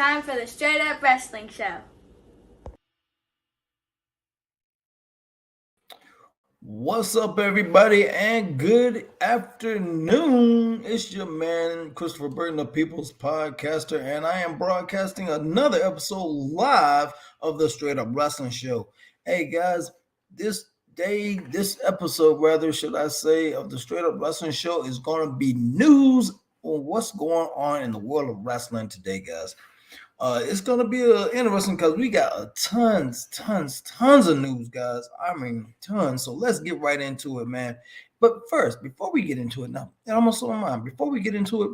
time for the Straight Up Wrestling Show. What's up, everybody, and good afternoon. It's your man, Christopher Burton, the People's Podcaster, and I am broadcasting another episode live of the Straight Up Wrestling Show. Hey, guys, this episode, rather, should I say, of the Straight Up Wrestling Show is going to be news on what's going on in the world of wrestling today, guys. It's gonna be interesting because we got tons of news, guys. I mean, tons. So let's get right into it, man. But first, before we get into it now, and I'm also on mine. Before we get into it,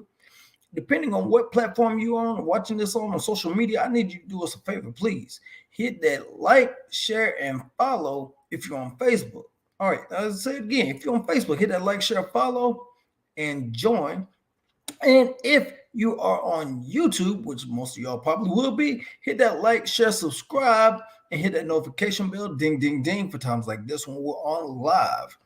depending on what platform you're on, watching this on social media, I need you to do us a favor, please. Hit that like, share, and follow if you're on Facebook. All right, I'll say it again. If you're on Facebook, hit that like, share, follow, and join. And if you are on YouTube, which most of y'all probably will be, hit that like, share, subscribe, and hit that notification bell, ding, ding, ding, for times like this when we're on live.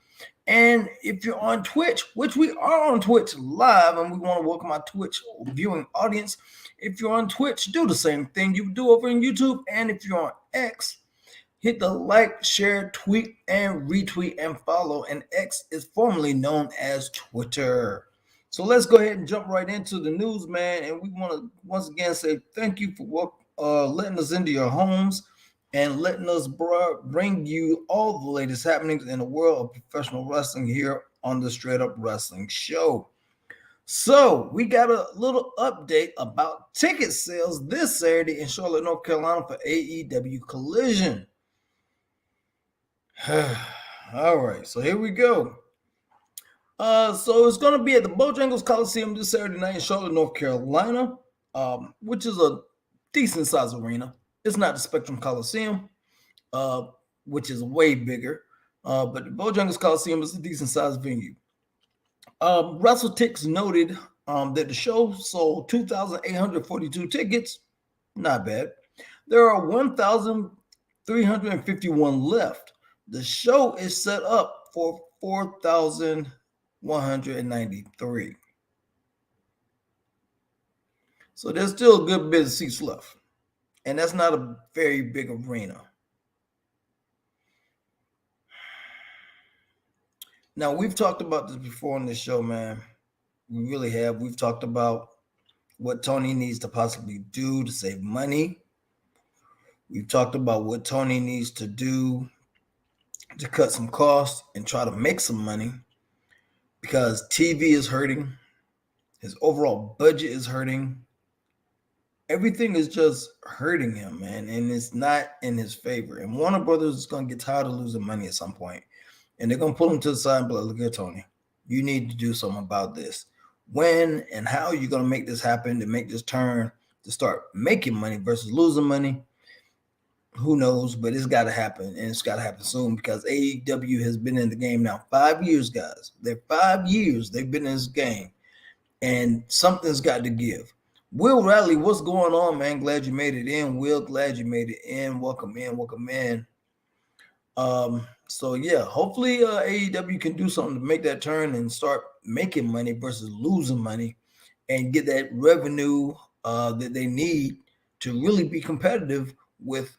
And if you're on Twitch, which we are on Twitch live, and we want to welcome our Twitch viewing audience, if you're on Twitch, do the same thing you do over on YouTube. And if you're on X, hit the like, share, tweet, and retweet and follow. And X is formerly known as Twitter. So let's go ahead and jump right into the news, man. And we want to once again say thank you for letting us into your homes and letting us bring you all the latest happenings in the world of professional wrestling here on the Straight Up Wrestling Show. So we got a little update about ticket sales this Saturday in Charlotte, North Carolina for AEW Collision. All right, so here we go. So it's going to be at the Bojangles Coliseum this Saturday night in Charlotte, North Carolina, which is a decent size arena. It's not the Spectrum Coliseum, which is way bigger, but the Bojangles Coliseum is a decent sized venue. WrestleTix noted that the show sold 2,842 tickets. Not bad. There are 1,351 left. The show is set up for 4,193. So there's still a good bit of seats left. And that's not a very big arena. Now, we've talked about this before on this show, man. We really have. We've talked about what Tony needs to possibly do to save money. We've talked about what Tony needs to do to cut some costs and try to make some money, because TV is hurting. His overall budget is hurting. Everything is just hurting him, man, and it's not in his favor. And Warner Brothers is going to get tired of losing money at some point, and they're going to pull him to the side and be like, look here, Tony, you need to do something about this. When and how are you going to make this happen, to make this turn, to start making money versus losing money? Who knows, but it's got to happen, and it's got to happen soon, because AEW has been in the game now 5 years, guys. They're 5 years they've been in this game, and something's got to give. Will Riley, what's going on, man? Glad you made it in. Will, glad you made it in. Welcome in, welcome in. So yeah, hopefully AEW can do something to make that turn and start making money versus losing money, and get that revenue that they need to really be competitive with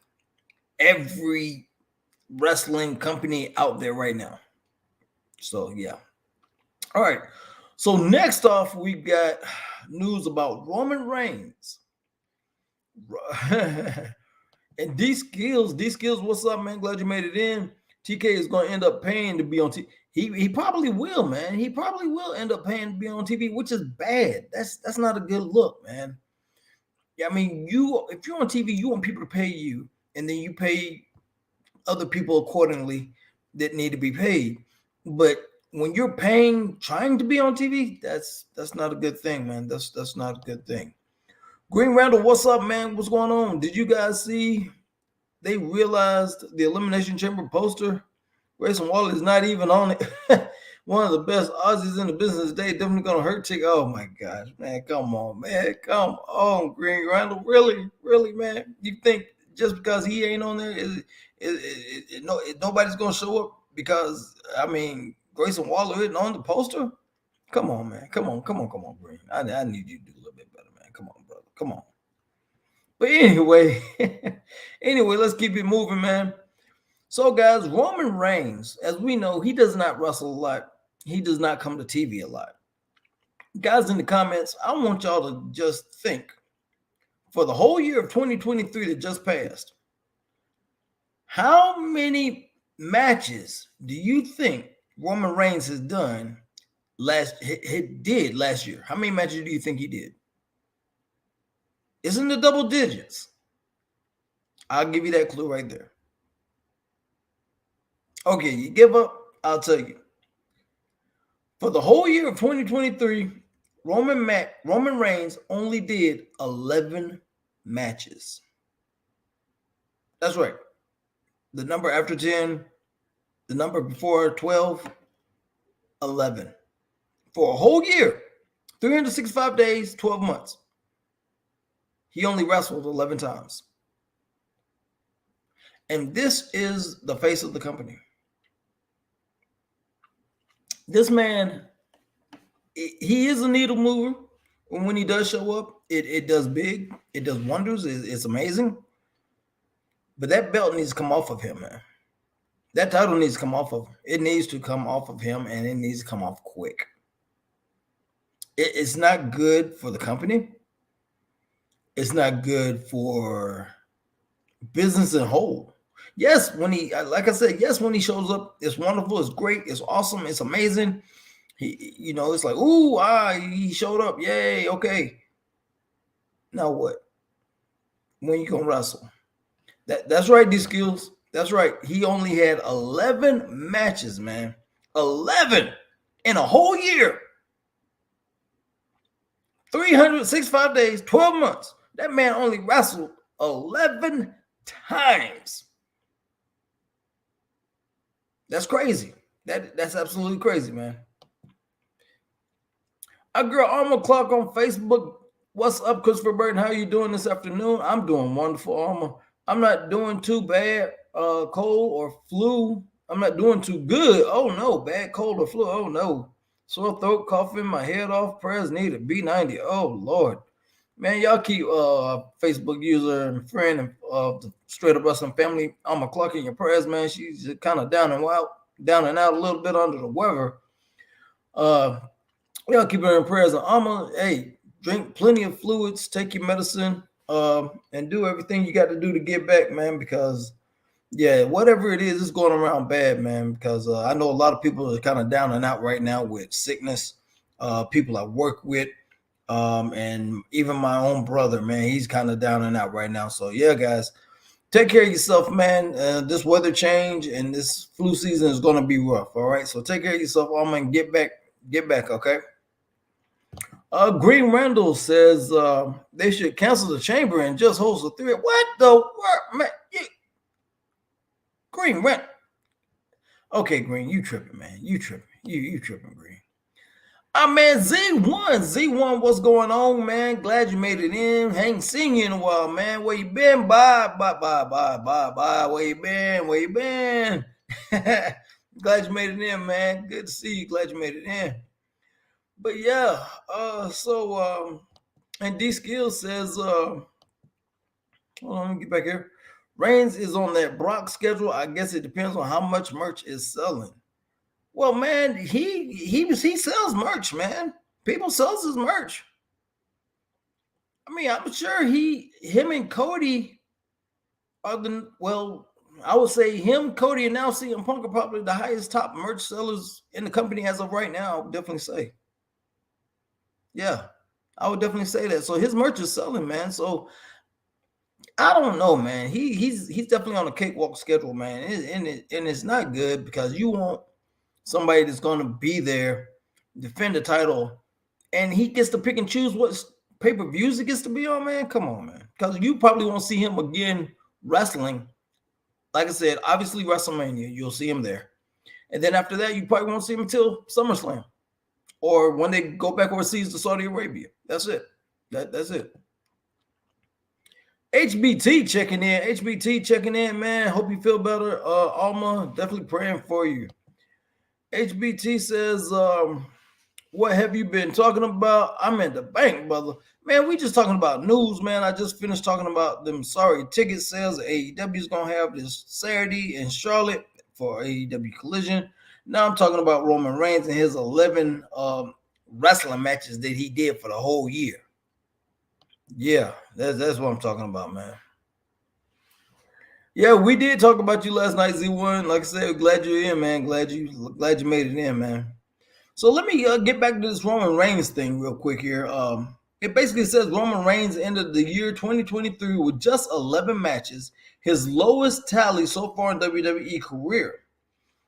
every wrestling company out there right now. So yeah. All right. So next off, we got news about Roman Reigns. And D Skills, what's up, man? Glad you made it in. TK is going to end up paying to be on TV. He probably will, man. He probably will end up paying to be on TV, which is bad. That's not a good look, man. Yeah, I mean, if you're on TV, you want people to pay you, and then you pay other people accordingly that need to be paid. But when you're trying to be on TV, that's not a good thing, man. That's not a good thing. Green Randall, what's up, man? What's going on? Did you guys see they realized the Elimination Chamber poster? Grayson Waller is not even on it. One of the best Aussies in the business today. Definitely gonna hurt Chick. Oh my gosh, man. Come on, man. Come on, Green Randall. Really, man. You think just because he ain't on there, nobody's gonna show up? Because I mean, Grayson Waller isn't on the poster. Come on, man. Come on, Green. I need you to do a little bit better, man. Come on, brother. Come on. But anyway, let's keep it moving, man. So, guys, Roman Reigns, as we know, he does not wrestle a lot. He does not come to TV a lot. Guys, in the comments, I want y'all to just think for the whole year of 2023 that just passed, how many matches do you think Roman Reigns has done did last year? How many matches do you think he did? It's in the double digits. I'll give you that clue right there. Okay, you give up? I'll tell you. For the whole year of 2023, Roman Reigns only did 11 matches. That's right. The number after 10, the number before 12, 11. For a whole year, 365 days, 12 months. He only wrestled 11 times. And this is the face of the company. This man, he is a needle mover. When he does show up, it does big. It does wonders. It's amazing. But that belt needs to come off of him, man. That title needs to come off of him. It needs to come off of him, and it needs to come off quick. It's not good for the company. It's not good for business in whole. Yes, when he, like I said, yes, when he shows up, it's wonderful, it's great, it's awesome, it's amazing. It's like, ooh, he showed up, yay, okay. Now what? When you gonna wrestle? That's right, these skills. That's right. He only had 11 matches, man. 11 in a whole year. 365 days, 12 months. That man only wrestled 11 times. That's crazy. That's absolutely crazy, man. Our girl Alma Clark on Facebook. What's up, Christopher Burton? How are you doing this afternoon? I'm doing wonderful, Alma. I'm not doing too bad, cold or flu. I'm not doing too good. Oh, no, bad cold or flu. Oh, no. Sore throat, coughing, my head off, prayers needed, B90. Oh, Lord. Man, y'all keep Facebook user and friend of the Straight Up Wrestling family, Alma Clark, in your prayers, man. She's kind of down and out, a little bit under the weather. Y'all keep her in prayers. And Alma, hey, drink plenty of fluids, take your medicine, and do everything you got to do to get back, man, because, yeah, whatever it is, it's going around bad, man, because I know a lot of people are kind of down and out right now with sickness, people I work with, and even my own brother, man, he's kind of down and out right now. So, yeah, guys, take care of yourself, man. This weather change and this flu season is going to be rough, all right? So take care of yourself, Alma, and get back, okay? Green Randall says they should cancel the chamber and just host a 3. What the world, man? Green Randall. Okay, Green, you tripping, man. You tripping. You tripping, Green. Man, Z1, what's going on, man? Glad you made it in. Ain't seen you in a while, man. Where you been? Bye. Where you been? Glad you made it in, man. Good to see you. Glad you made it in. But yeah, and D Skills says, hold on, let me get back here. Reigns is on that Brock schedule. I guess it depends on how much merch is selling. Well, man, he sells merch, man. People sells his merch. I mean, I'm sure him and Cody are I would say him, Cody, and now CM Punk are probably the highest top merch sellers in the company as of right now. I would definitely say. Yeah, I would definitely say that. So his merch is selling, man. So I don't know, man. He's definitely on a cakewalk schedule, man. And it's not good because you want somebody that's going to be there, defend the title, and he gets to pick and choose what pay-per-views he gets to be on, man. Come on, man. Because you probably won't see him again wrestling. Like I said, obviously WrestleMania, you'll see him there. And then after that, you probably won't see him until SummerSlam. Or when they go back overseas to Saudi Arabia. That's it. That's it. HBT checking in, man. Hope you feel better. Alma, definitely praying for you. HBT says, What have you been talking about? I'm in the bank, brother. Man, we just talking about news, man. I just finished talking about them sorry ticket sales AEW is going to have this Saturday in Charlotte for AEW Collision. Now I'm talking about Roman Reigns and his 11 wrestling matches that he did for the whole year. Yeah, that's what I'm talking about, man. Yeah, we did talk about you last night, Z1. Like I said, glad you're in, man. Glad you made it in, man. So let me get back to this Roman Reigns thing real quick here. It basically says Roman Reigns ended the year 2023 with just 11 matches, his lowest tally so far in WWE career.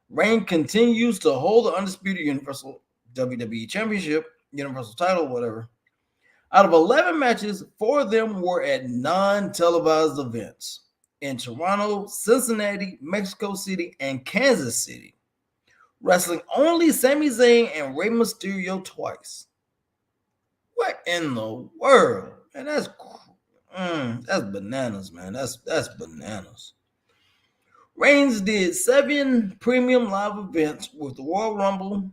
Reigns continues to hold the undisputed Universal WWE Championship, Universal title, whatever. Out of 11 matches, 4 of them were at non-televised events in Toronto, Cincinnati, Mexico City, and Kansas City, wrestling only Sami Zayn and Rey Mysterio twice. What in the world? Man, that's bananas, man. That's bananas. Reigns did 7 premium live events with the Royal Rumble,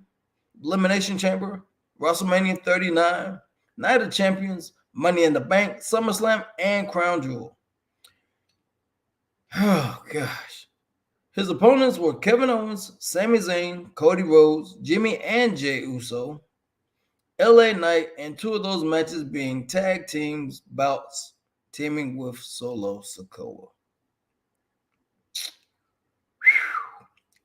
Elimination Chamber, WrestleMania 39, Night of Champions, Money in the Bank, SummerSlam, and Crown Jewel. Oh, gosh. His opponents were Kevin Owens, Sami Zayn, Cody Rhodes, Jimmy and Jey Uso, LA Knight, and 2 of those matches being tag teams bouts, teaming with Solo Sikoa.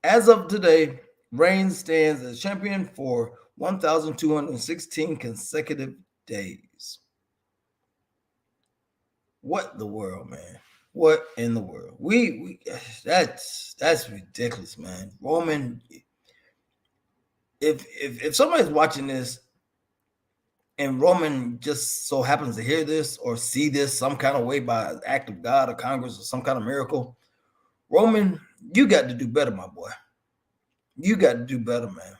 As of today, Reigns stands as champion for 1,216 consecutive days. What the world, man? What in the world? That's ridiculous, man. Roman, if somebody's watching this and Roman just so happens to hear this or see this some kind of way by an act of God or Congress or some kind of miracle, Roman, you got to do better, my boy. You got to do better, man.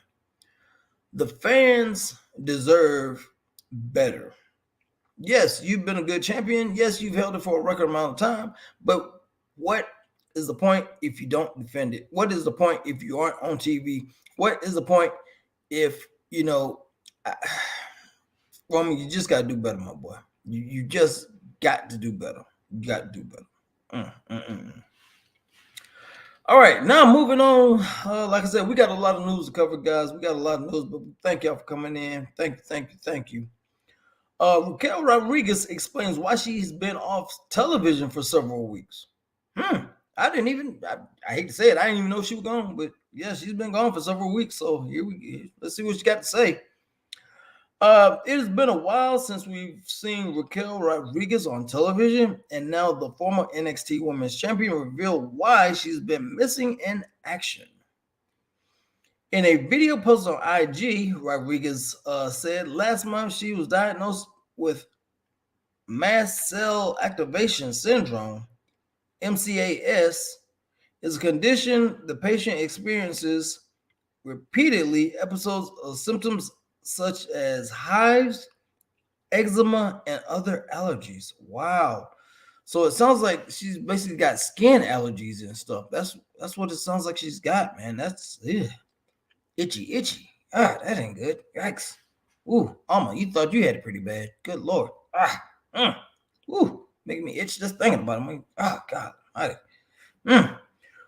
The fans deserve better. Yes, you've been a good champion. Yes, you've held it for a record amount of time. But what is the point if you don't defend it? What is the point if you aren't on TV? What is the point if, Roman, you just got to do better, my boy. You just got to do better. You got to do better. All right, now moving on. Like I said, we got a lot of news to cover, guys. We got a lot of news, but thank y'all for coming in. Thank you. Raquel Rodriguez explains why she's been off television for several weeks. I hate to say it, I didn't even know she was gone, but yeah, she's been gone for several weeks. So let's see what she got to say. It has been a while since we've seen Raquel Rodriguez on television, and now the former NXT Women's Champion revealed why she's been missing in action. In a video posted on IG, Rodriguez said last month she was diagnosed with mast cell activation syndrome. MCAS is a condition the patient experiences repeatedly episodes of symptoms such as hives, eczema, and other allergies. Wow. So it sounds like she's basically got skin allergies and stuff. That's what it sounds like she's got, man. That's itchy. Ah, that ain't good. Yikes. Ooh, Alma, you thought you had it pretty bad. Good Lord. Making me itch just thinking about it. God.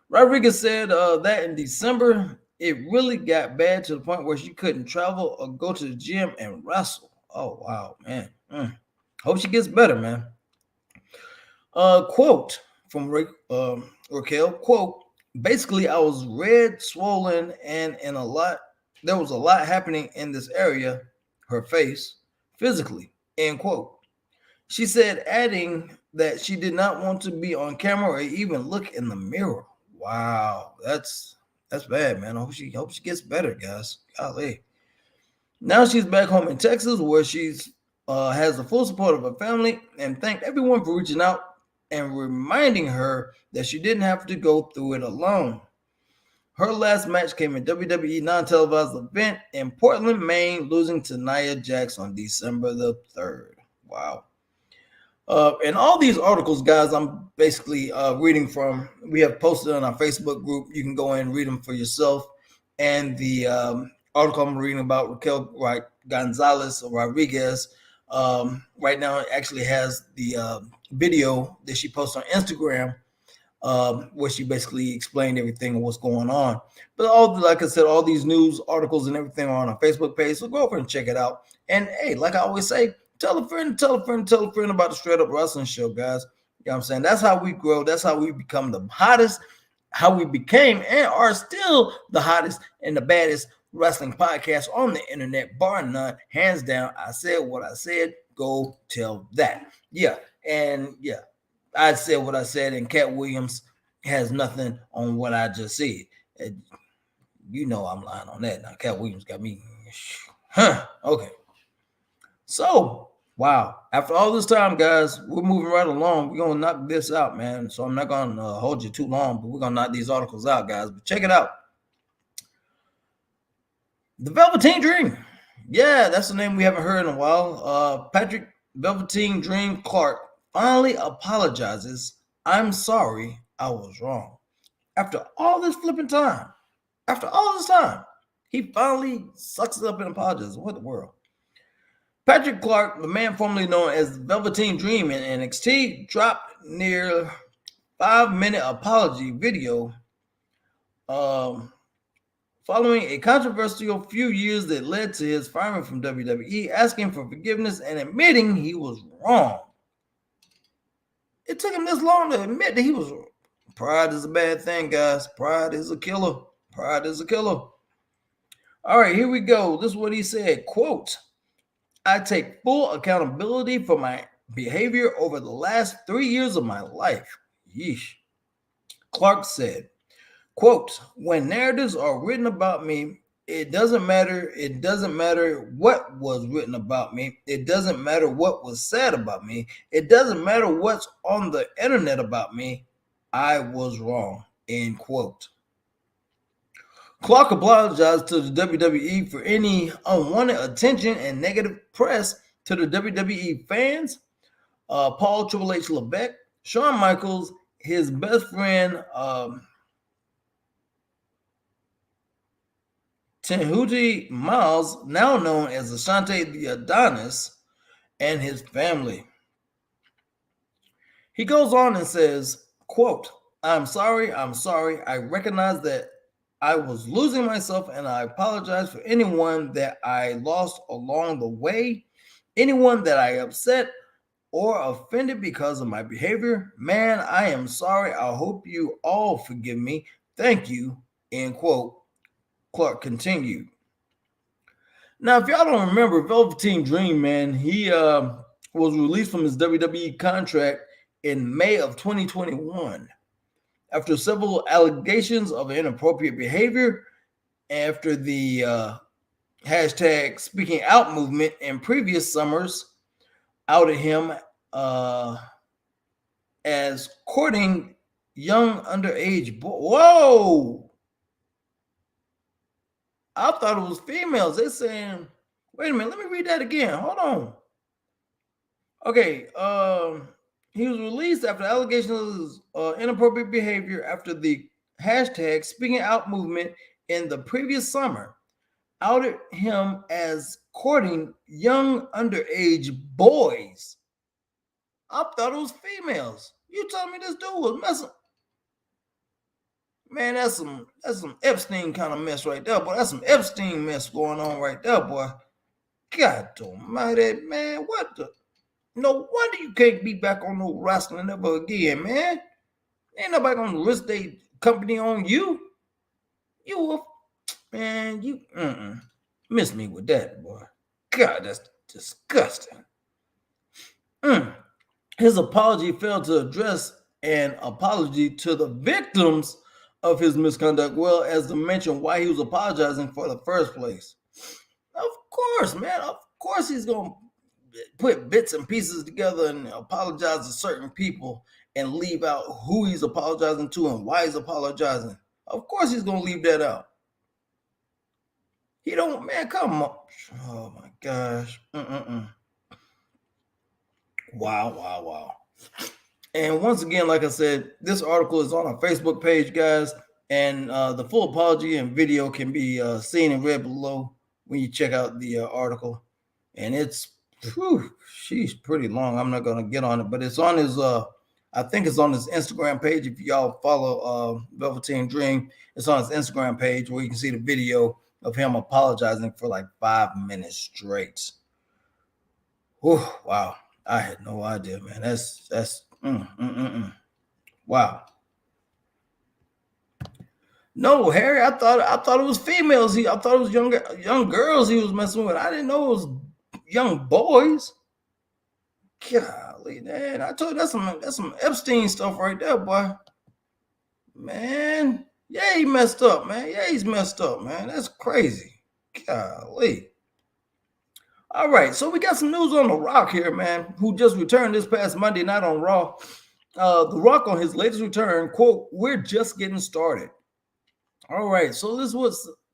Rodriguez said that in December, it really got bad to the point where she couldn't travel or go to the gym and wrestle. Oh, wow, man. Hope she gets better, man. Quote from Raquel, quote, basically, I was red, swollen, and there was a lot happening in this area, her face, physically, end quote. She said, adding that she did not want to be on camera or even look in the mirror. Wow, that's bad, man. I hope she gets better, guys. Golly. Now she's back home in Texas, where she's has the full support of her family, and thanked everyone for reaching out and reminding her that she didn't have to go through it alone. Her last match came in WWE non-televised event in Portland, Maine, losing to Nia Jax on December the 3rd. Wow. And all these articles, guys, I'm basically reading from, we have posted on our Facebook group. You can go in and read them for yourself. And the article I'm reading about Raquel Gonzalez Rodriguez. Right now, it actually has the video that she posted on Instagram, where she basically explained everything and what's going on. But like I said, all these news articles and everything are on our Facebook page, so go over and check it out. And hey, like I always say, tell a friend, tell a friend, tell a friend about the Straight Up Wrestling Show, guys. You know what I'm saying? That's how we grow. That's how we become the hottest, how we became and are still the hottest and the baddest wrestling podcast on the internet, bar none, hands down. I said what I said. Go tell that. Yeah. And yeah, I said what I said, and Cat Williams has nothing on what I just said. And you know I'm lying on that. Now, Cat Williams got me. Okay. So, wow. After all this time, guys, we're moving right along. We're going to knock this out, man. So I'm not going to hold you too long, but we're going to knock these articles out, guys. But check it out. The Velveteen Dream. Yeah, that's the name we haven't heard in a while. Patrick Velveteen Dream Clark finally apologizes. I'm sorry, I was wrong. After all this flipping time, he finally sucks it up and apologizes. What the world? Patrick Clark, the man formerly known as Velveteen Dream in NXT, dropped near 5-minute apology video following a controversial few years that led to his firing from WWE, asking for forgiveness and admitting he was wrong. It took him this long to admit that he was wrong. Pride is a bad thing, guys. Pride is a killer. Pride is a killer. All right, here we go. This is what he said. Quote, I take full accountability for my behavior over the last 3 years of my life. Yeesh. Clark said, quote, when narratives are written about me, it doesn't matter. It doesn't matter what was written about me. It doesn't matter what was said about me. It doesn't matter what's on the internet about me. I was wrong, end quote. Clark apologized to the WWE for any unwanted attention and negative press to the WWE fans, Paul Triple H Levesque, Shawn Michaels, his best friend, Tehuti Miles, now known as Ashante the Adonis, and his family. He goes on and says, quote, I'm sorry. I recognize that I was losing myself, and I apologize for anyone that I lost along the way, anyone that I upset or offended because of my behavior. Man, I am sorry. I hope you all forgive me. Thank you, end quote. Clark continued. Now, if y'all don't remember, Velveteen Dream, man, he was released from his WWE contract in May of 2021. After several allegations of inappropriate behavior, after the hashtag Speaking Out movement in previous summers outed him as courting young underage boys. Whoa! I thought it was females. They're saying, wait a minute, let me read that again. Hold on. Okay, he was released after allegations of inappropriate behavior after the hashtag Speaking Out movement in the previous summer outed him as courting young underage boys. I thought it was females. You telling me this dude was messing? Man, that's some Epstein kind of mess right there, boy. That's some Epstein mess going on right there, boy. God almighty, man, what the? No wonder you can't be back on no wrestling ever again, man. Ain't nobody gonna risk their company on you. You, man, you miss me with that, boy. God, that's disgusting. His apology failed to address an apology to the victims of his misconduct, well as to mention why he was apologizing for the first place. Of course, man. Of course he's gonna put bits and pieces together and apologize to certain people and leave out who he's apologizing to and why he's apologizing. Of course he's gonna leave that out. He don't, man, come on. Oh my gosh. Wow. And once again, like I said, this article is on our Facebook page, guys. And the full apology and video can be seen and read below when you check out the article. And she's pretty long. I'm not gonna get on it, but it's on his I think it's on his Instagram page. If y'all follow Velveteen Dream, it's on his Instagram page where you can see the video of him apologizing for like 5 minutes straight. Oh wow, I had no idea, man. That's wow. No, Harry, I thought it was females. I thought it was young girls he was messing with. I didn't know it was young boys. Golly, man. I told you that's some Epstein stuff right there, boy. Man. Yeah, he messed up, man. Yeah, he's messed up, man. That's crazy. Golly. All right, so we got some news on The Rock here, man, who just returned this past Monday night on Raw. The Rock on his latest return, quote, "We're just getting started." All right, so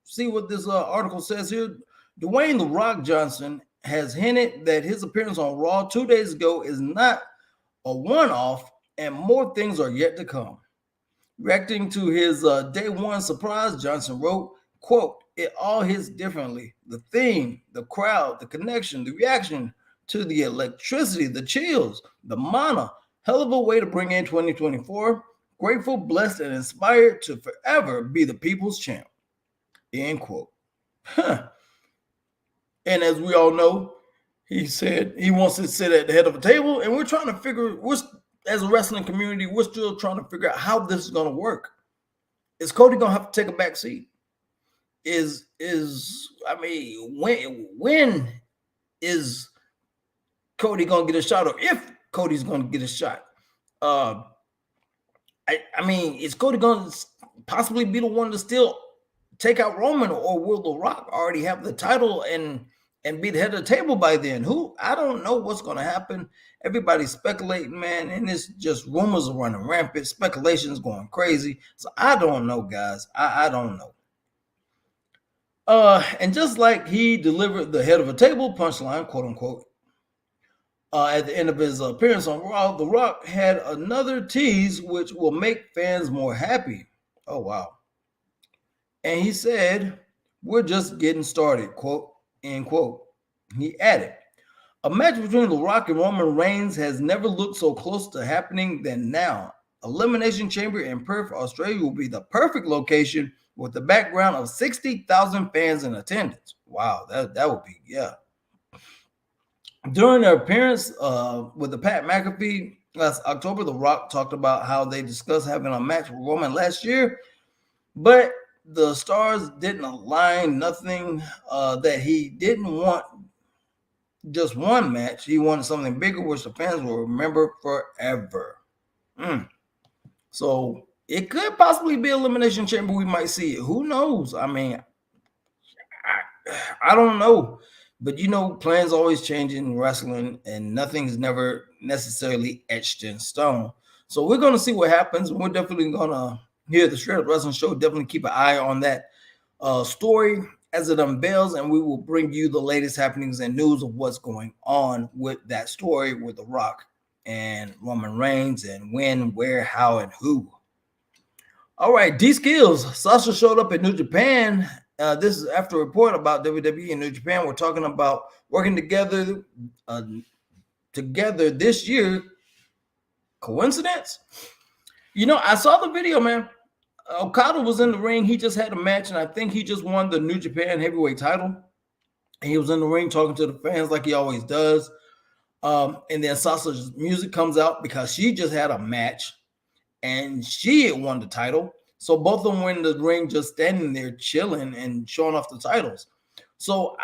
see what this article says here. Dwayne "The Rock" Johnson has hinted that his appearance on Raw 2 days ago is not a one-off, and more things are yet to come. Reacting to his day one surprise, Johnson wrote, quote, "It all hits differently. The theme, the crowd, the connection, the reaction to the electricity, the chills, the mana. Hell of a way to bring in 2024. Grateful, blessed, and inspired to forever be the people's champ." End quote. Huh. And as we all know, he said he wants to sit at the head of a table, and we're trying to figure, as a wrestling community, we're still trying to figure out how this is going to work. Is Cody going to have to take a back seat? When is Cody going to get a shot, or if Cody's going to get a shot? Is Cody going to possibly be the one to still take out Roman, or will The Rock already have the title and be the head of the table by then? I don't know what's going to happen. Everybody's speculating, man, and it's just rumors are running rampant. Speculation's going crazy. So I don't know, guys. I don't know. And just like he delivered the head of a table punchline, quote unquote, at the end of his appearance on Raw, The Rock had another tease which will make fans more happy. Oh, wow. And he said, "We're just getting started," quote, end quote. He added, "A match between The Rock and Roman Reigns has never looked so close to happening than now. Elimination Chamber in Perth, Australia will be the perfect location with the background of 60,000 fans in attendance." Wow, that would be, yeah. During their appearance with the Pat McAfee last October, The Rock talked about how they discussed having a match with Roman last year, but the stars didn't align. Nothing that he didn't want just one match. He wanted something bigger, which the fans will remember forever. So it could possibly be Elimination Chamber. We might see it. Who knows? I mean, I don't know. But plans always change in wrestling, and nothing's never necessarily etched in stone. So we're going to see what happens. We're definitely going to, here at the Straight Up Wrestling Show, definitely keep an eye on that story as it unveils, and we will bring you the latest happenings and news of what's going on with that story with The Rock and Roman Reigns, and when, where, how, and who. All right, D Skills. Sasha showed up in New Japan. This is after a report about WWE and New Japan. We're talking about working together this year. Coincidence? I saw the video, man. Okada was in the ring. He just had a match, and I think he just won the New Japan heavyweight title. And he was in the ring talking to the fans like he always does. And then Sasha's music comes out because she just had a match, and she had won the title. So both of them were in the ring just standing there chilling and showing off the titles. So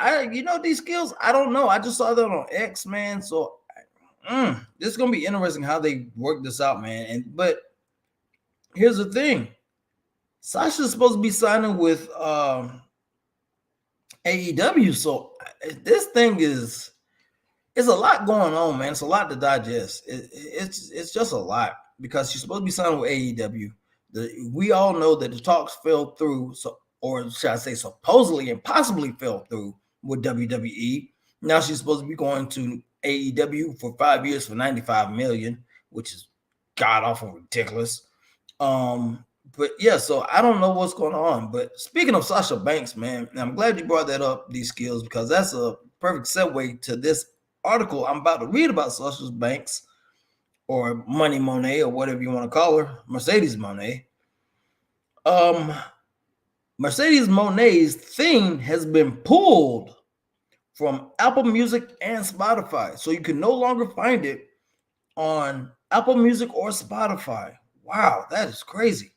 these skills, I don't know. I just saw that on X, man. So this is going to be interesting how they work this out, man. But here's the thing. Sasha's supposed to be signing with AEW. So this thing it's a lot going on, man. It's a lot to digest. It's just a lot because she's supposed to be signing with AEW. We all know that the talks fell through, or should I say supposedly and possibly fell through with WWE. Now she's supposed to be going to AEW for 5 years for $95 million, which is god awful ridiculous. but yeah, so I don't know what's going on. But speaking of Sasha Banks, man, and I'm glad you brought that up, these skills, because that's a perfect segue to this article I'm about to read about Sasha Banks, or Money Monet, or whatever you want to call her, Mercedes Monet. Um, Mercedes Monet's theme has been pulled from Apple Music and Spotify, so you can no longer find it on Apple Music or Spotify. Wow, that is crazy.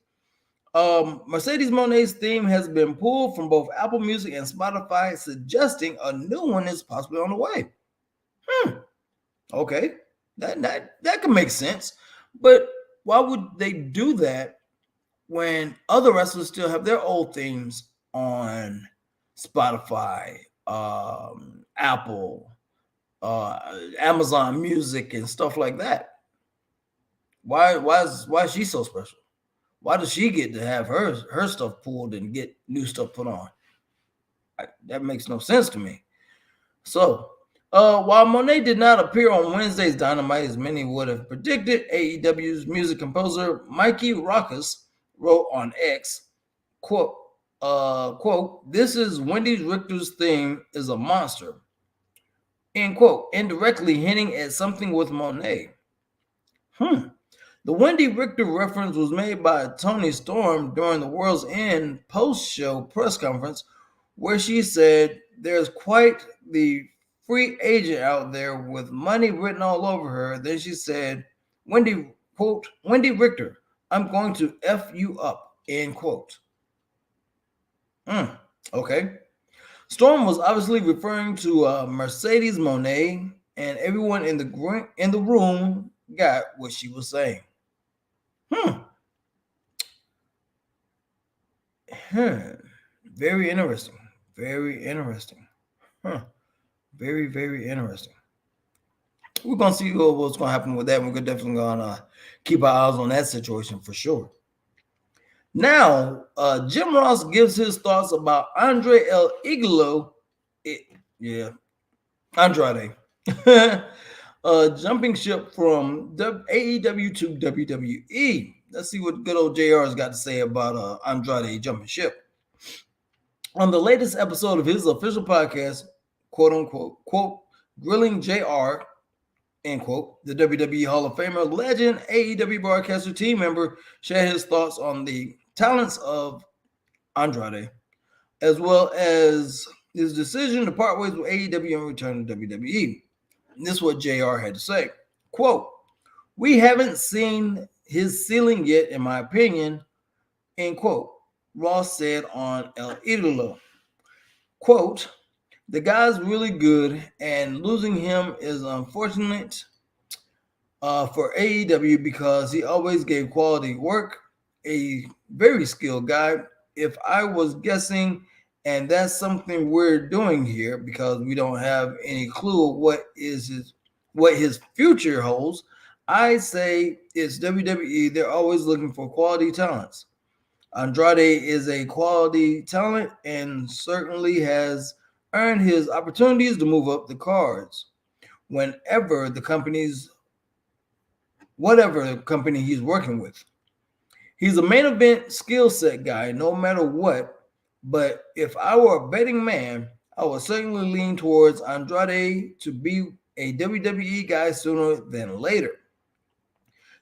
Mercedes Monet's theme has been pulled from both Apple Music and Spotify, suggesting a new one is possibly on the way. Okay, that can make sense, but why would they do that when other wrestlers still have their old themes on Spotify, Apple, Amazon Music, and stuff like that? Why is she so special? Why does she get to have her stuff pulled and get new stuff put on? That makes no sense to me. So, while Monet did not appear on Wednesday's Dynamite as many would have predicted, AEW's music composer Mikey Rockus wrote on X, quote, "This is Wendy Richter's theme is a monster," end quote, indirectly hinting at something with Monet. The Wendy Richter reference was made by Toni Storm during the World's End post-show press conference, where she said, "There's quite the free agent out there with money written all over her." Then she said, "Wendy, quote, Wendy Richter, I'm going to F you up," end quote. Okay. Storm was obviously referring to Mercedes Monet, and everyone in the room got what she was saying. Very interesting. Very interesting. Very, very interesting. We're gonna see what's gonna happen with that. We're definitely gonna keep our eyes on that situation for sure. Now, Jim Ross gives his thoughts about Andre El Idolo. Andrade. Jumping ship from AEW to WWE. Let's see what good old JR's got to say about Andrade jumping ship. On the latest episode of his official podcast, quote unquote, quote, Grilling JR, end quote, the WWE Hall of Famer, legend, AEW broadcaster, team member, shared his thoughts on the talents of Andrade, as well as his decision to part ways with AEW and return to WWE. And this is what JR had to say. Quote, "We haven't seen his ceiling yet, in my opinion," end quote, Ross said on El Idolo. Quote, "The guy's really good, and losing him is unfortunate for AEW because he always gave quality work, a very skilled guy. If I was guessing, and that's something we're doing here because we don't have any clue of what his future holds, I say it's WWE. They're always looking for quality talents. Andrade is a quality talent and certainly has earned his opportunities to move up the cards. Whatever the company he's working with. He's a main event skill set guy, no matter what. But if I were a betting man, I would certainly lean towards Andrade to be a WWE guy sooner than later.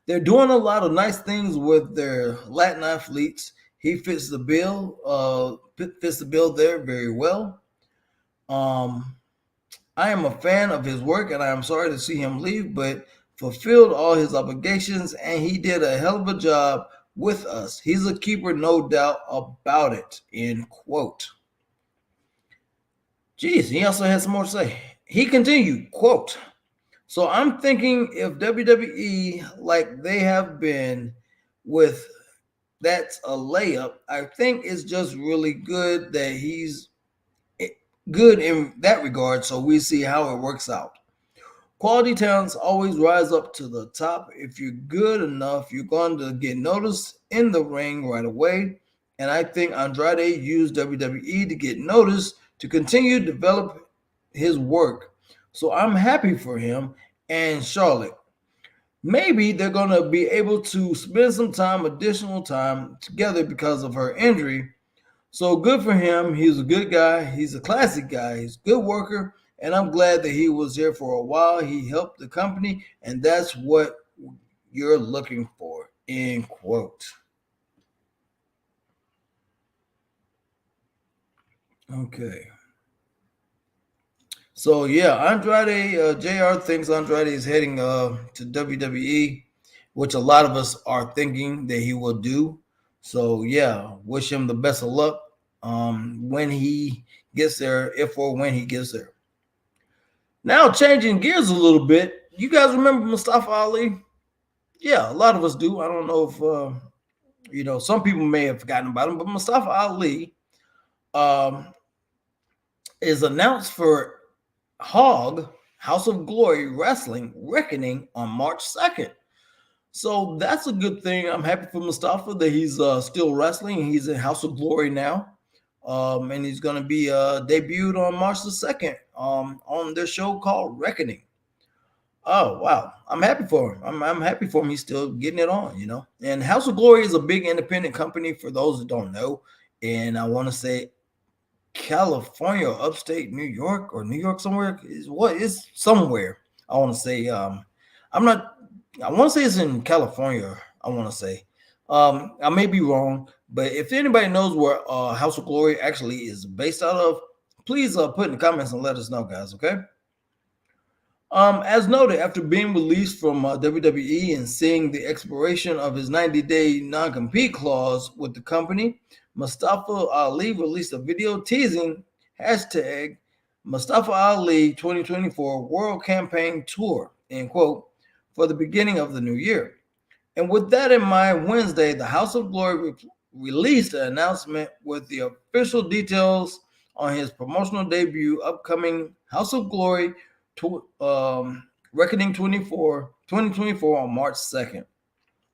They're doing a lot of nice things with their Latin athletes. He fits the bill. There very well. I am a fan of his work, and I am sorry to see him leave, but fulfilled all his obligations, and he did a hell of a job with us. He's a keeper, no doubt about it," end quote. Geez, he also had some more to say. He continued, quote, "So I'm thinking if WWE, like they have been with, that's a layup. I think it's just really good that he's good in that regard, so we see how it works out. Quality talents always rise up to the top. If you're good enough, you're going to get noticed in the ring right away. And I think Andrade used WWE to get noticed to continue to develop his work. So I'm happy for him and Charlotte. maybe they're going to be able to spend some additional time together because of her injury. So good for him. He's a good guy. He's a classic guy. He's a good worker. And I'm glad that he was there for a while. He helped the company, and that's what you're looking for, end quote. Okay. So yeah, Andrade, JR thinks Andrade is heading to WWE, which a lot of us are thinking that he will do. So yeah, wish him the best of luck when he gets there, if or when he gets there. Now changing gears a little bit, you guys remember Mustafa Ali? Yeah, a lot of us do. I don't know if some people may have forgotten about him, but Mustafa Ali um, is announced for House of Glory Wrestling Reckoning on March 2nd. So that's a good thing. I'm happy for Mustafa that he's still wrestling. He's in House of Glory now. And he's going to be debuted on March the 2nd on their show called Reckoning. Oh, wow. I'm happy for him. I'm happy for him. He's still getting it on. And House of Glory is a big independent company for those that don't know. And I want to say California, or upstate New York, or New York somewhere is somewhere. I want to say I'm not. I want to say it's in California. I want to say I may be wrong, but if anybody knows where House of Glory actually is based out of, please put in the comments and let us know, guys. Okay. As noted, after being released from WWE and seeing the expiration of his 90-day non-compete clause with the company, Mustafa Ali released a video teasing hashtag Mustafa Ali 2024 World Campaign Tour, end quote, for the beginning of the new year. And with that in mind, Wednesday, the House of Glory released an announcement with the official details on his promotional debut, upcoming House of Glory Reckoning 2024 on March 2nd.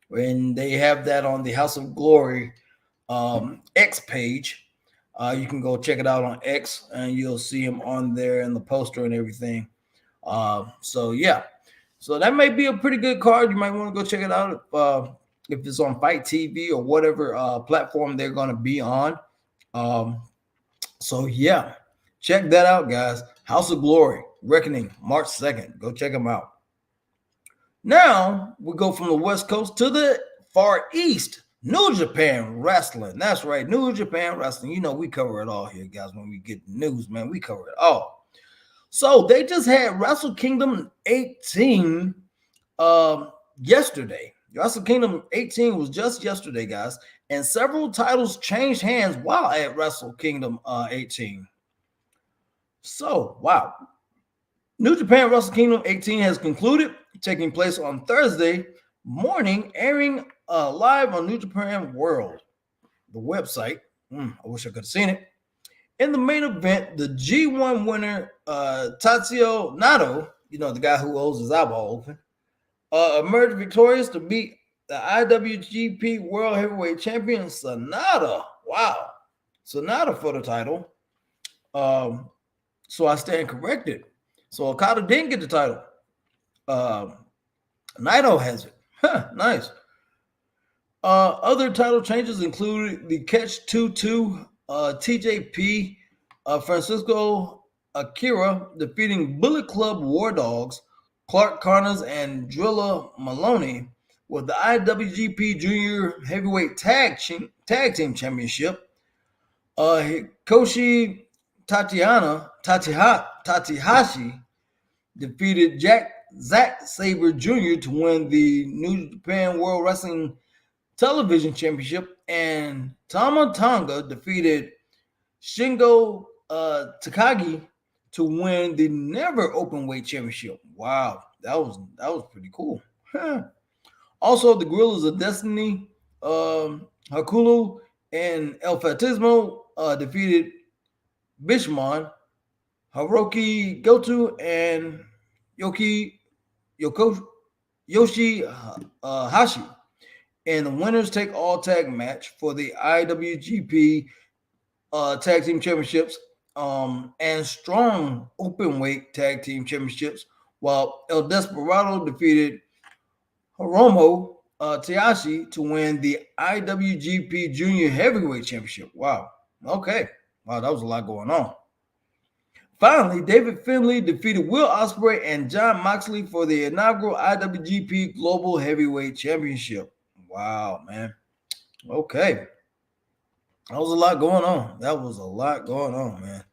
And they have that on the House of Glory X page. You can go check it out on X, and you'll see him on there in the poster and everything. So yeah, so that might be a pretty good card. You might want to go check it out if it's on Fight TV or whatever platform they're going to be on. So yeah, check that out, guys. House of Glory Reckoning March 2nd. Go check them out. Now we go from the West Coast to the Far East. New Japan Wrestling. That's right, New Japan Wrestling. You know, we cover it all here, guys. When we get the news, man, we cover it all. So they just had Wrestle Kingdom 18 yesterday. Wrestle Kingdom 18 was just yesterday, guys. And several titles changed hands while at Wrestle Kingdom 18. So, wow. New Japan Wrestle Kingdom 18 has concluded, taking place on Thursday morning, airing live on New Japan World, the website. I wish I could have seen it. In the main event, the G1 winner, Tatsuya Naito, the guy who holds his eyeball open, emerged victorious to beat the IWGP World Heavyweight Champion, Sanada. Wow. Sanada for the title. So I stand corrected. So Okada didn't get the title. Naito has it. Nice. Other title changes included the Catch 2-2 TJP Francisco Akira defeating Bullet Club War Dogs, Clark Connors, and Drilla Maloney with the IWGP Junior Heavyweight Tag Team Championship. Hikoshi Tatihashi defeated Zack Sabre Jr. to win the New Japan World Wrestling Television Championship, and Tama Tonga defeated Shingo Takagi to win the Never Openweight Championship. Wow, that was pretty cool. Also, the Guerrillas of Destiny, Hakulu, and El Fatismo defeated Bishman, Hiroki Goto, and Yoshi Hashi in the winners take all tag match for the IWGP Tag Team Championships and Strong Openweight Tag Team Championships, while El Desperado defeated Hiromu Taishi to win the IWGP Junior Heavyweight Championship. Wow. Okay. Wow, that was a lot going on. Finally, David Finlay defeated Will Ospreay and Jon Moxley for the inaugural IWGP Global Heavyweight Championship. Wow, man. Okay. That was a lot going on. That was a lot going on, man.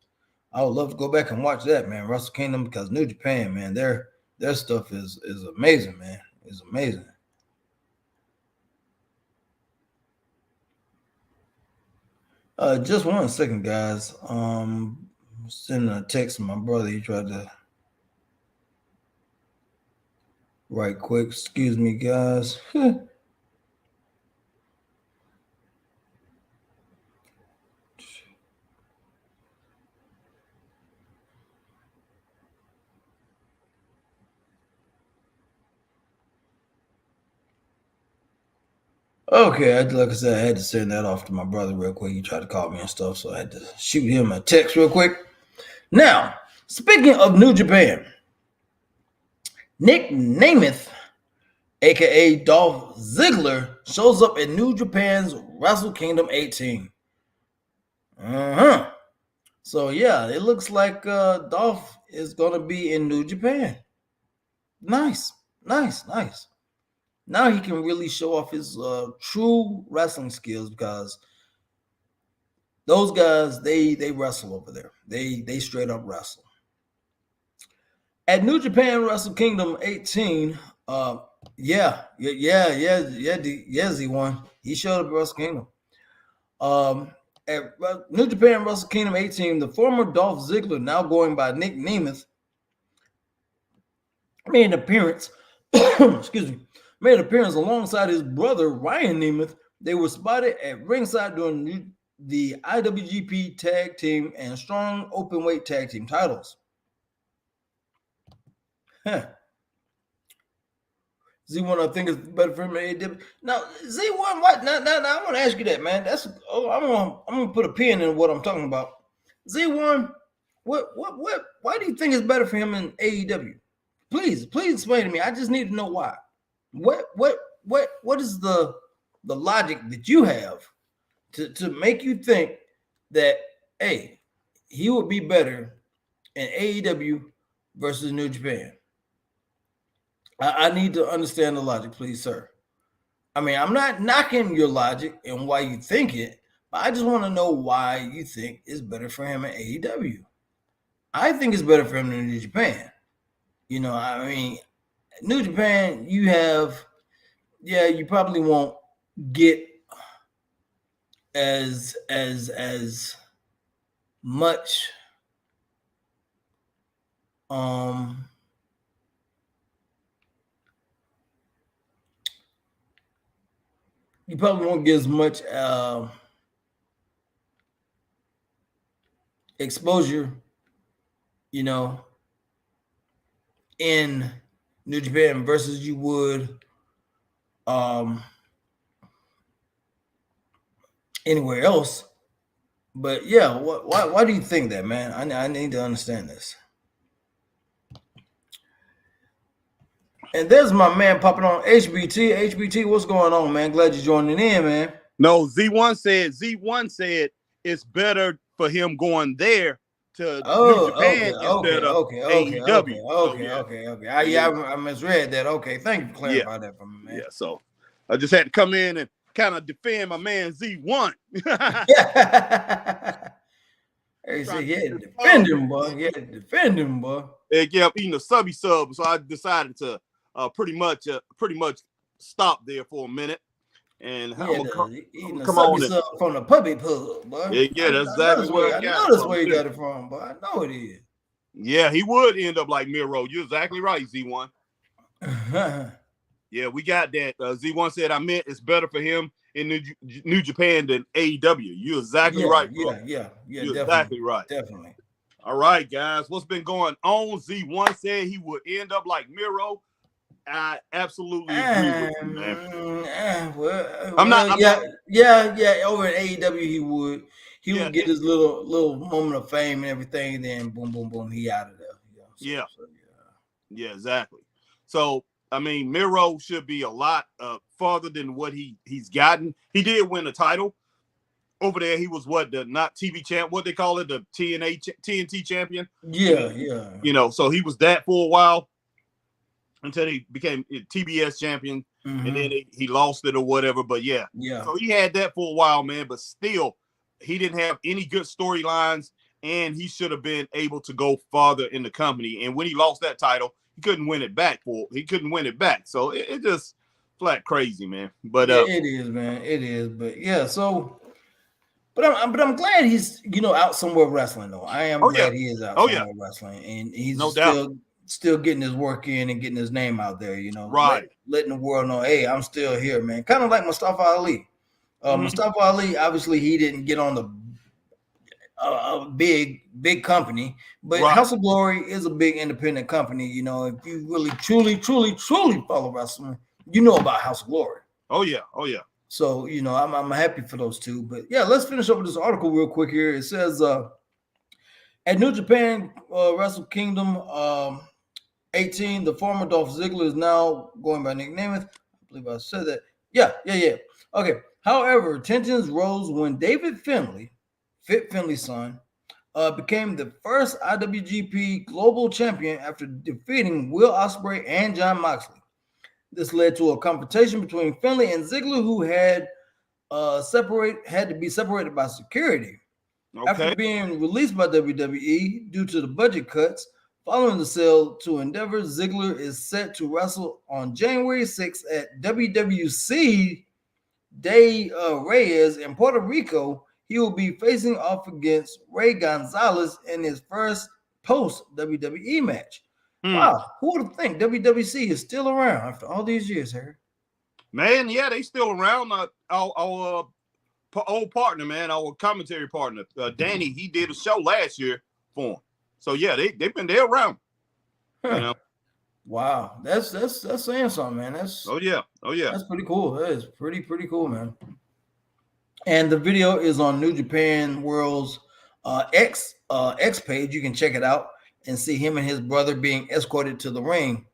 I would love to go back and watch that, man. Wrestle Kingdom, because New Japan, man, their stuff is amazing, man. It's amazing. Just 1 second, guys. Sending a text to my brother. He tried to right quick. Excuse me, guys. Okay, like I said, I had to send that off to my brother real quick. He tried to call me and stuff, so I had to shoot him a text real quick. Now, speaking of New Japan, Nick Nemeth, aka Dolph Ziggler, shows up in New Japan's Wrestle Kingdom 18. So yeah, it looks like Dolph is gonna be in New Japan. Nice. Now he can really show off his true wrestling skills, because those guys they wrestle over there. They straight up wrestle. At New Japan Wrestle Kingdom 18, Z1. He showed up at Wrestle Kingdom. At New Japan Wrestle Kingdom 18, the former Dolph Ziggler, now going by Nick Nemeth, made an appearance. Made an appearance alongside his brother Ryan Nemeth. They were spotted at ringside during the IWGP Tag Team and Strong Openweight Tag Team titles. Z1, I think, is better for him than AEW. Now, Z1, what? Now, I want to ask you that, man. I'm gonna put a pin in what I'm talking about. Z1, why do you think it's better for him in AEW? Please explain to me. I just need to know why. What is the logic that you have to make you think that, hey, he would be better in AEW versus New Japan? I need to understand the logic, please, sir. I mean, I'm not knocking your logic and why you think it, but I just want to know why you think it's better for him in AEW. I think it's better for him than New Japan. You know, I mean, New Japan, you probably won't get as much you probably won't get as much exposure, you know, in New Japan versus you would anywhere else. But yeah, why do you think that, man? I need to understand this. And there's my man popping on HBT. HBT, what's going on, man? Glad you're joining in, man. No, Z1 said it's better for him going there to New Japan instead of AEW. Okay. I misread that. Okay, thank you for clarifying that for me, man. Yeah, so I just had to come in and kind of defend my man Z1. Hey, defend him, boy. Defend him, boy. They kept eating a subby sub, so I decided to pretty much stop there for a minute. And come on from the puppy pub, boy. Yeah, that's exactly where I know that's where you got it from, boy. I know it is. Yeah, he would end up like Miro. You're exactly right, Z1. Yeah, we got that. Z1 said I meant it's better for him in New Japan than AEW. You're exactly right, bro. Yeah, you're exactly right. Definitely. All right, guys. What's been going on? Z1 said he would end up like Miro. I absolutely agree with you, man. I'm not. Over at AEW, he would. He would get his little moment of fame and everything, and then boom, he out of there. Yeah, exactly. So I mean, Miro should be a lot farther than what he's gotten. He did win a title. Over there, he was not TV champ, what they call it, the TNT champion. Yeah. You know, so he was that for a while until he became a TBS champion, and then he lost it or whatever. But yeah. So he had that for a while, man. But still, he didn't have any good storylines, and he should have been able to go farther in the company. And when he lost that title, he couldn't win it back. So it just flat crazy, man. But it is, man. It is. But yeah, so. But I'm glad he's out somewhere wrestling though. I am glad he is out somewhere wrestling, and he's still getting his work in and getting his name out there. Right, letting the world know, hey, I'm still here, man. Kind of like Mustafa Ali. Mustafa Ali, obviously, he didn't get on the big company, but House of Glory is a big independent company. If you really truly follow wrestling, you know about House of Glory. Oh yeah. So, I'm happy for those two. But yeah, let's finish up with this article real quick here. It says at New Japan Wrestle Kingdom 18, the former Dolph Ziggler is now going by Nick Nemeth. I believe I said that. Yeah. Okay. However, tensions rose when David Finlay, Fit Finlay's son, became the first IWGP Global Champion after defeating Will Ospreay and Jon Moxley. This led to a confrontation between Finlay and Ziggler, who had to be separated by security. Okay. After being released by WWE due to the budget cuts following the sale to Endeavor, Ziggler is set to wrestle on January 6th at WWC de Reyes in Puerto Rico. He will be facing off against Ray Gonzalez in his first post-WWE match. Wow, who would have think WWC is still around after all these years, Harry? Man, yeah, they still around. Our old partner, man, our commentary partner, Danny, he did a show last year for him. So yeah, they've been there around. Wow, that's saying something, man. Oh yeah. That's pretty cool. That is pretty cool, man. And the video is on New Japan World's X page. You can check it out and see him and his brother being escorted to the ring.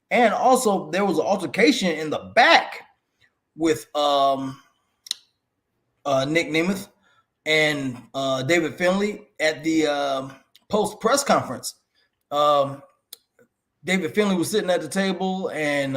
And also there was an altercation in the back with Nick Nemeth and David Finlay at the post press conference. David Finlay was sitting at the table and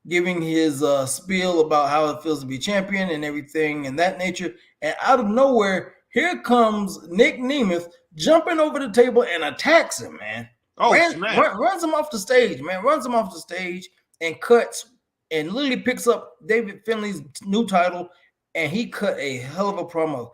giving his spiel about how it feels to be champion and everything and that nature. And out of nowhere, here comes Nick Nemeth jumping over the table and attacks him, man. Runs him off the stage, man. Runs him off the stage and cuts and literally picks up David Finlay's new title, and he cut a hell of a promo.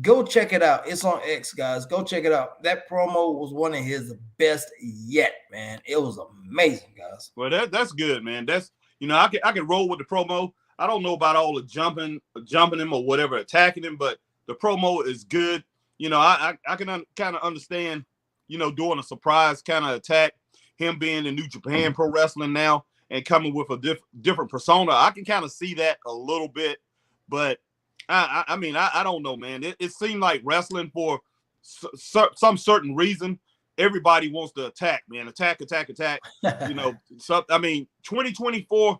Go check it out. It's on X, guys. Go check it out. That promo was one of his best yet, man. It was amazing, guys. Well, that's good, man. That's I can roll with the promo. I don't know about all the jumping him or whatever, attacking him, but the promo is good. I can kind of understand, doing a surprise kind of attack, him being in New Japan Pro Wrestling now and coming with a different persona. I can kind of see that a little bit, but I don't know, man. It seemed like wrestling for some certain reason, everybody wants to attack, man. Attack. 2024,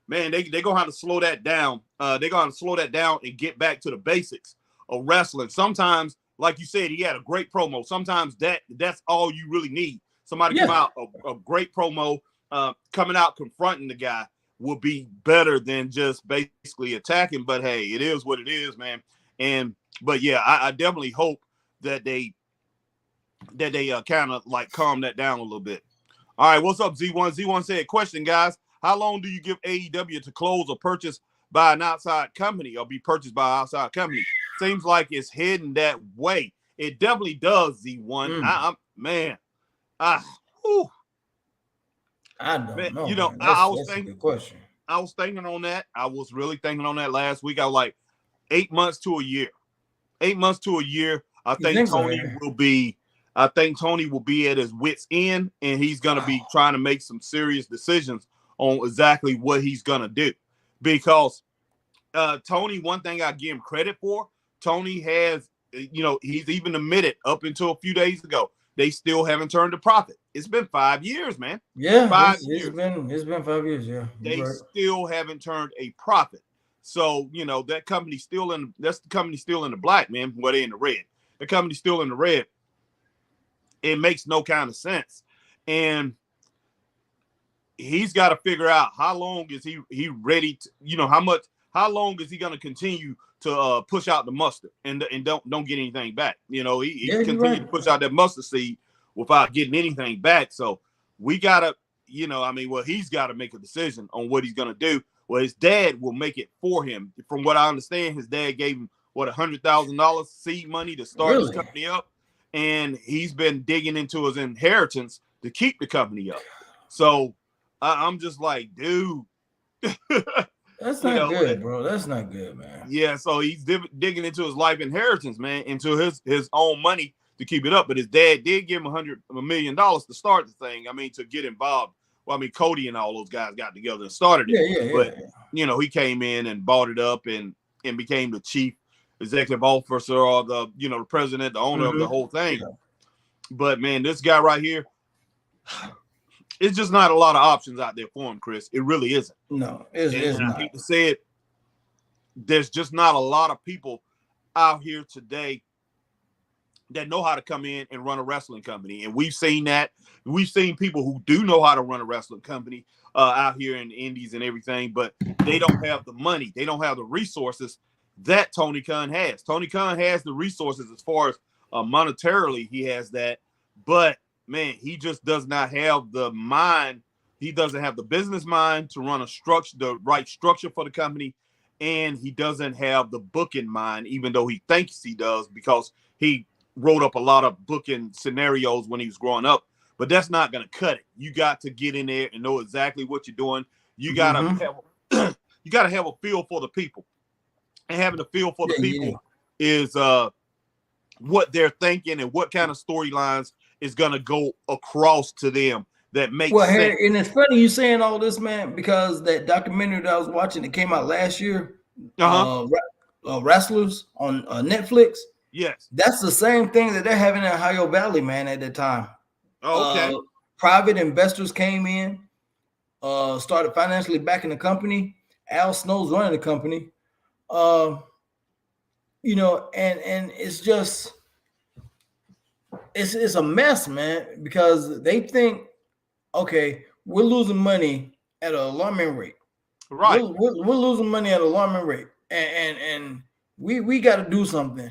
man, they're going to have to slow that down. They're going to have to slow that down and get back to the basics of wrestling. Sometimes, like you said, he had a great promo. Sometimes that's all you really need. Somebody come out, a great promo, coming out, confronting the guy will be better than just basically attacking. But hey, it is what it is, man. But yeah, I definitely hope that they kind of like calm that down a little bit. All right, what's up, Z1? Z1 said, question, guys. How long do you give AEW to close or purchase by an outside company or be purchased by an outside company? Seems like it's heading that way. It definitely does, Z1. I don't know. I was thinking. Question. I was thinking on that. I was really thinking on that last week. I was like 8 months to a year. 8 months to a year. I think Tony will be at his wit's end, and he's gonna be trying to make some serious decisions on exactly what he's gonna do. Because Tony, one thing I give him credit for, Tony has, he's even admitted up until a few days ago, they still haven't turned a profit. it's been 5 years, man. Yeah, 5 years. It's been 5 years. Yeah, They right. still haven't turned a profit. So that company's still in. That's the company still in the black, man. Well, they're in the red. The company's still in the red. It makes no kind of sense, and he's got to figure out how long is he ready to, how long is he going to continue to push out the mustard and don't get anything back. He continued to push out that mustard seed without getting anything back. So we gotta, he's got to make a decision on what he's gonna do. Well, his dad will make it for him. From what I understand, his dad gave him $100,000 seed money to start his company up, and he's been digging into his inheritance to keep the company up. So I'm just like, dude. That's not good, bro. That's not good, man. Yeah, so he's digging into his life inheritance, man, into his own money to keep it up. But his dad did give him $100 million to start the thing. To get involved. Well, Cody and all those guys got together and started it. But he came in and bought it up and became the chief executive officer or the president, the owner of the whole thing. Yeah. But man, this guy right here, it's just not a lot of options out there for him, Chris. It really isn't. No, it's not. I hate to say it, there's just not a lot of people out here today that know how to come in and run a wrestling company. And we've seen that. We've seen people who do know how to run a wrestling company out here in the indies and everything, but they don't have the money. They don't have the resources that Tony Khan has. Tony Khan has the resources as far as monetarily, he has that. But man, he just does not have the mind. He doesn't have the business mind to run the right structure for the company. And he doesn't have the booking mind, even though he thinks he does, because he wrote up a lot of booking scenarios when he was growing up. But that's not going to cut it. You got to get in there and know exactly what you're doing. You got to have you got to have a feel for the people. And having a feel for the people is what they're thinking and what kind of storylines is going to go across to them that makes sense. Harry, and it's funny you saying all this, man, because that documentary that I was watching that came out last year, Wrestlers on Netflix. Yes. That's the same thing that they're having in Ohio Valley, man, at that time. Oh, okay. Private investors came in, started financially backing the company. Al Snow's running the company. And it's just it's a mess, man, because they think, okay, we're losing money at an alarming rate. Right. We're losing money at an alarming rate. And we got to do something.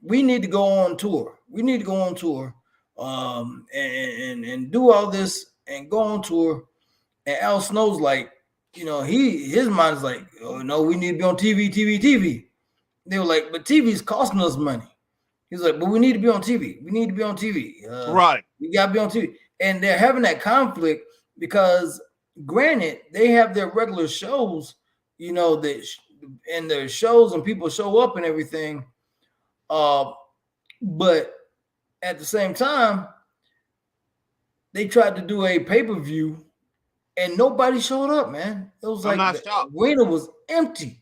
We need to go on tour. We need to go on tour and do all this and go on tour. And Al Snow's like, his mind is like, oh no, we need to be on TV. They were like, but TV's costing us money. He's like, but we need to be on TV. We need to be on TV. Right. We got to be on TV. And they're having that conflict because, granted, they have their regular shows, and their shows and people show up and everything. But at the same time, they tried to do a pay-per-view and nobody showed up, man. It was like the arena was empty.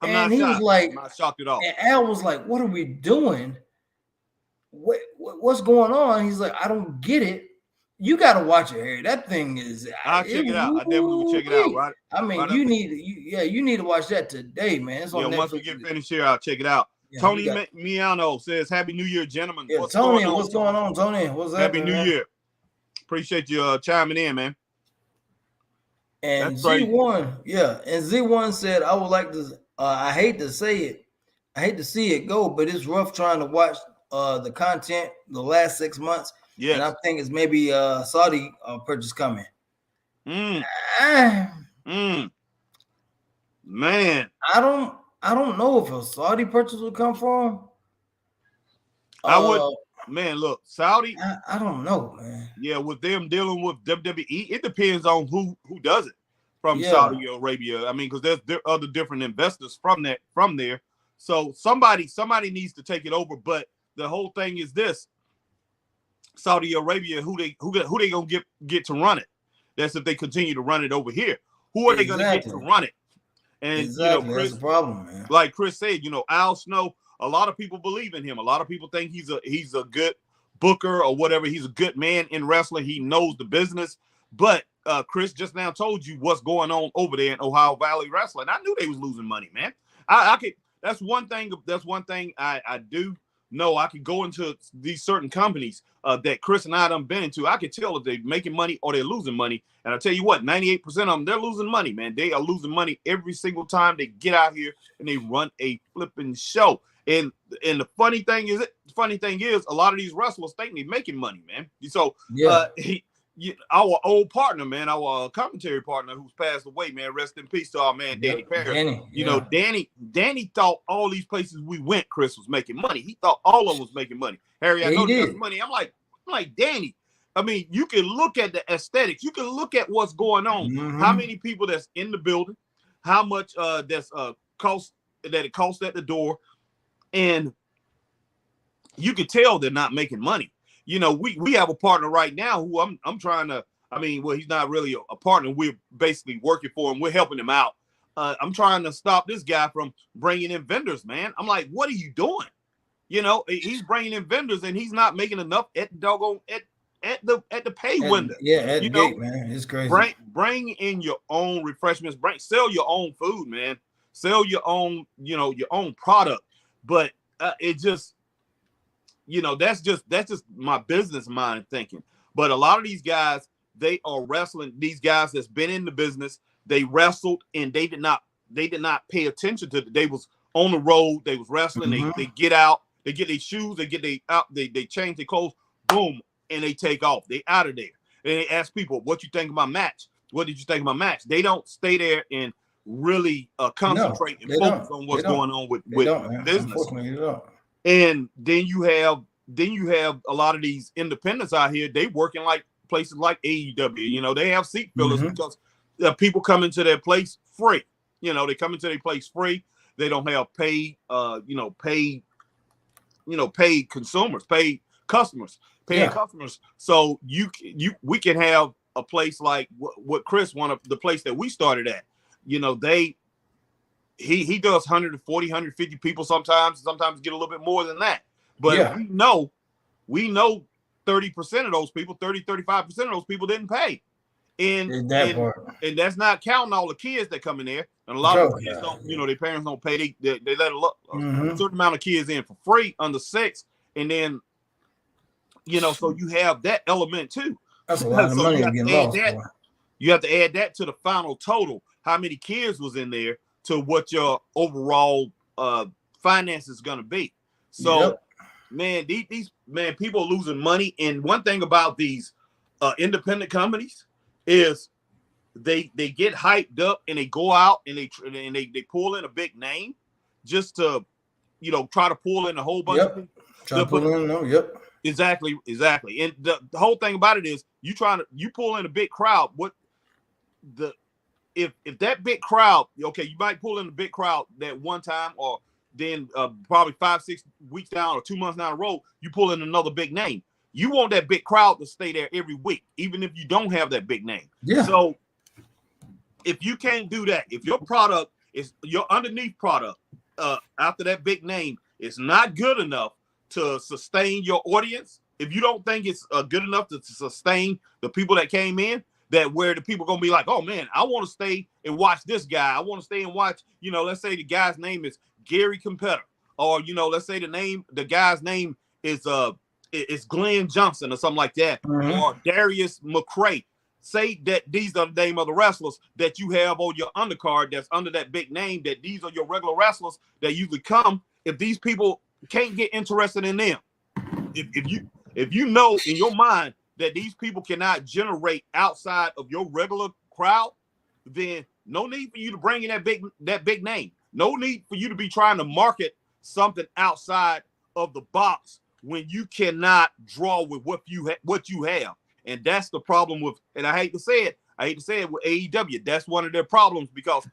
And he was like, I'm not shocked at all. And Al was like, what are we doing? What's going on? He's like, I don't get it. You got to watch it, Harry. That thing is. I'll check it out. I definitely will check it out. Right. You need to watch that today, man. It's on Netflix. Once we get finished here, I'll check it out. Yeah, Tony Miano says, "Happy New Year, gentlemen." Yeah, Tony, what's going on, Tony? What's up? Happy New Year. Appreciate you chiming in, man. And Z1, and Z1 said, "I would like to. I hate to say it. I hate to see it go, but it's rough trying to watch the content the last 6 months." Yeah, and I think it's maybe Saudi purchase coming. Man, I don't know if a Saudi purchase will come from. I would, man. Look, Saudi. I don't know, man. Yeah, with them dealing with WWE, it depends on who does it from Saudi Arabia. Because there are other different investors from there. So somebody needs to take it over. But the whole thing is this: Saudi Arabia, who they gonna get to run it? That's if they continue to run it over here. Who are they gonna get to run it? And Chris, that's the problem, man. Like Chris said, Al Snow, a lot of people believe in him. A lot of people think he's a good booker or whatever. He's a good man in wrestling. He knows the business. But Chris just now told you what's going on over there in Ohio Valley Wrestling. I knew they was losing money, man. I could. That's one thing. That's one thing I do know. I could go into these certain companies that Chris and I done been into. I could tell if they're making money or they're losing money. And I tell you what, 98% of them, they're losing money, man. They are losing money every single time they get out here and they run a flipping show. And the funny thing is, a lot of these wrestlers think they're making money, man. So our old partner, man, our commentary partner who's passed away, man, rest in peace to our man Danny Perry. Danny thought all these places we went, Chris, was making money. He thought all of them was making money. Harry, I know there's money. I'm like, Danny. I mean, you can look at the aesthetics. You can look at what's going on. Mm-hmm. How many people that's in the building? How much that's cost that it costs at the door, and you can tell they're not making money. You know, we have a partner right now who I'm trying to. I mean, well, he's not really a partner. We're basically working for him. We're helping him out. I'm trying to stop this guy from bringing in vendors, man. I'm like, what are you doing? You know, he's bringing in vendors and he's not making enough at the doggone at the pay window. Yeah, at the gate, man. It's crazy. Bring in your own refreshments. Sell your own food, man. Sell your own, your own product. But it just, that's just my business mind thinking. But a lot of these guys, they are wrestling. These guys that's been in the business, they wrestled and they did not pay attention to it. They was on the road. They was wrestling. Mm-hmm. They get out. They get their shoes. They get they change their clothes. Boom. And they take off. They out of there. And they ask people, what you think of my match? What did you think of my match? They don't stay there and really concentrate and focus on what's going on with business. And then you have a lot of these independents out here. They working like places like AEW. They have seat fillers because people come into their place free. They come into their place free. They don't have paid consumers, paid customers. Customers. So we can have a place like what Chris, one of the place that we started at. He does 140, 150 people sometimes get a little bit more than that. But we know 30% of those people, 35% of those people didn't pay. And that's not counting all the kids that come in there. And a lot of kids don't, their parents don't pay. They let a certain amount of kids in for free under 6. And then so you have that element too. That's a lot of money getting lost. You have to add that to the final total. How many kids was in there to what your overall finance is going to be? So, man, these people are losing money. And one thing about these independent companies is they get hyped up and they go out and they pull in a big name just to try to pull in a whole bunch of people. Exactly. And the whole thing about it is you pull in a big crowd. If that big crowd, okay, you might pull in a big crowd that one time, or then probably 5-6 weeks down or 2 months down the road, you pull in another big name. You want that big crowd to stay there every week, even if you don't have that big name. Yeah. So if you can't do that, if your product is your underneath product after that big name is not good enough to sustain your audience, if you don't think it's good enough to sustain the people that came in, that where the people gonna be like, oh man, I want to stay and watch this guy. I want to stay and watch, let's say the guy's name is Gary Competitor, or let's say the guy's name is Glenn Johnson or something like that, or Darius McCray. Say that these are the name of the wrestlers that you have on your undercard that's under that big name, that these are your regular wrestlers that usually come. If these people can't get interested in them, if you know in your mind that these people cannot generate outside of your regular crowd, then no need for you to bring in that big name. No need for you to be trying to market something outside of the box when you cannot draw with what you have. And that's the problem with, and I hate to say it with AEW. That's one of their problems, because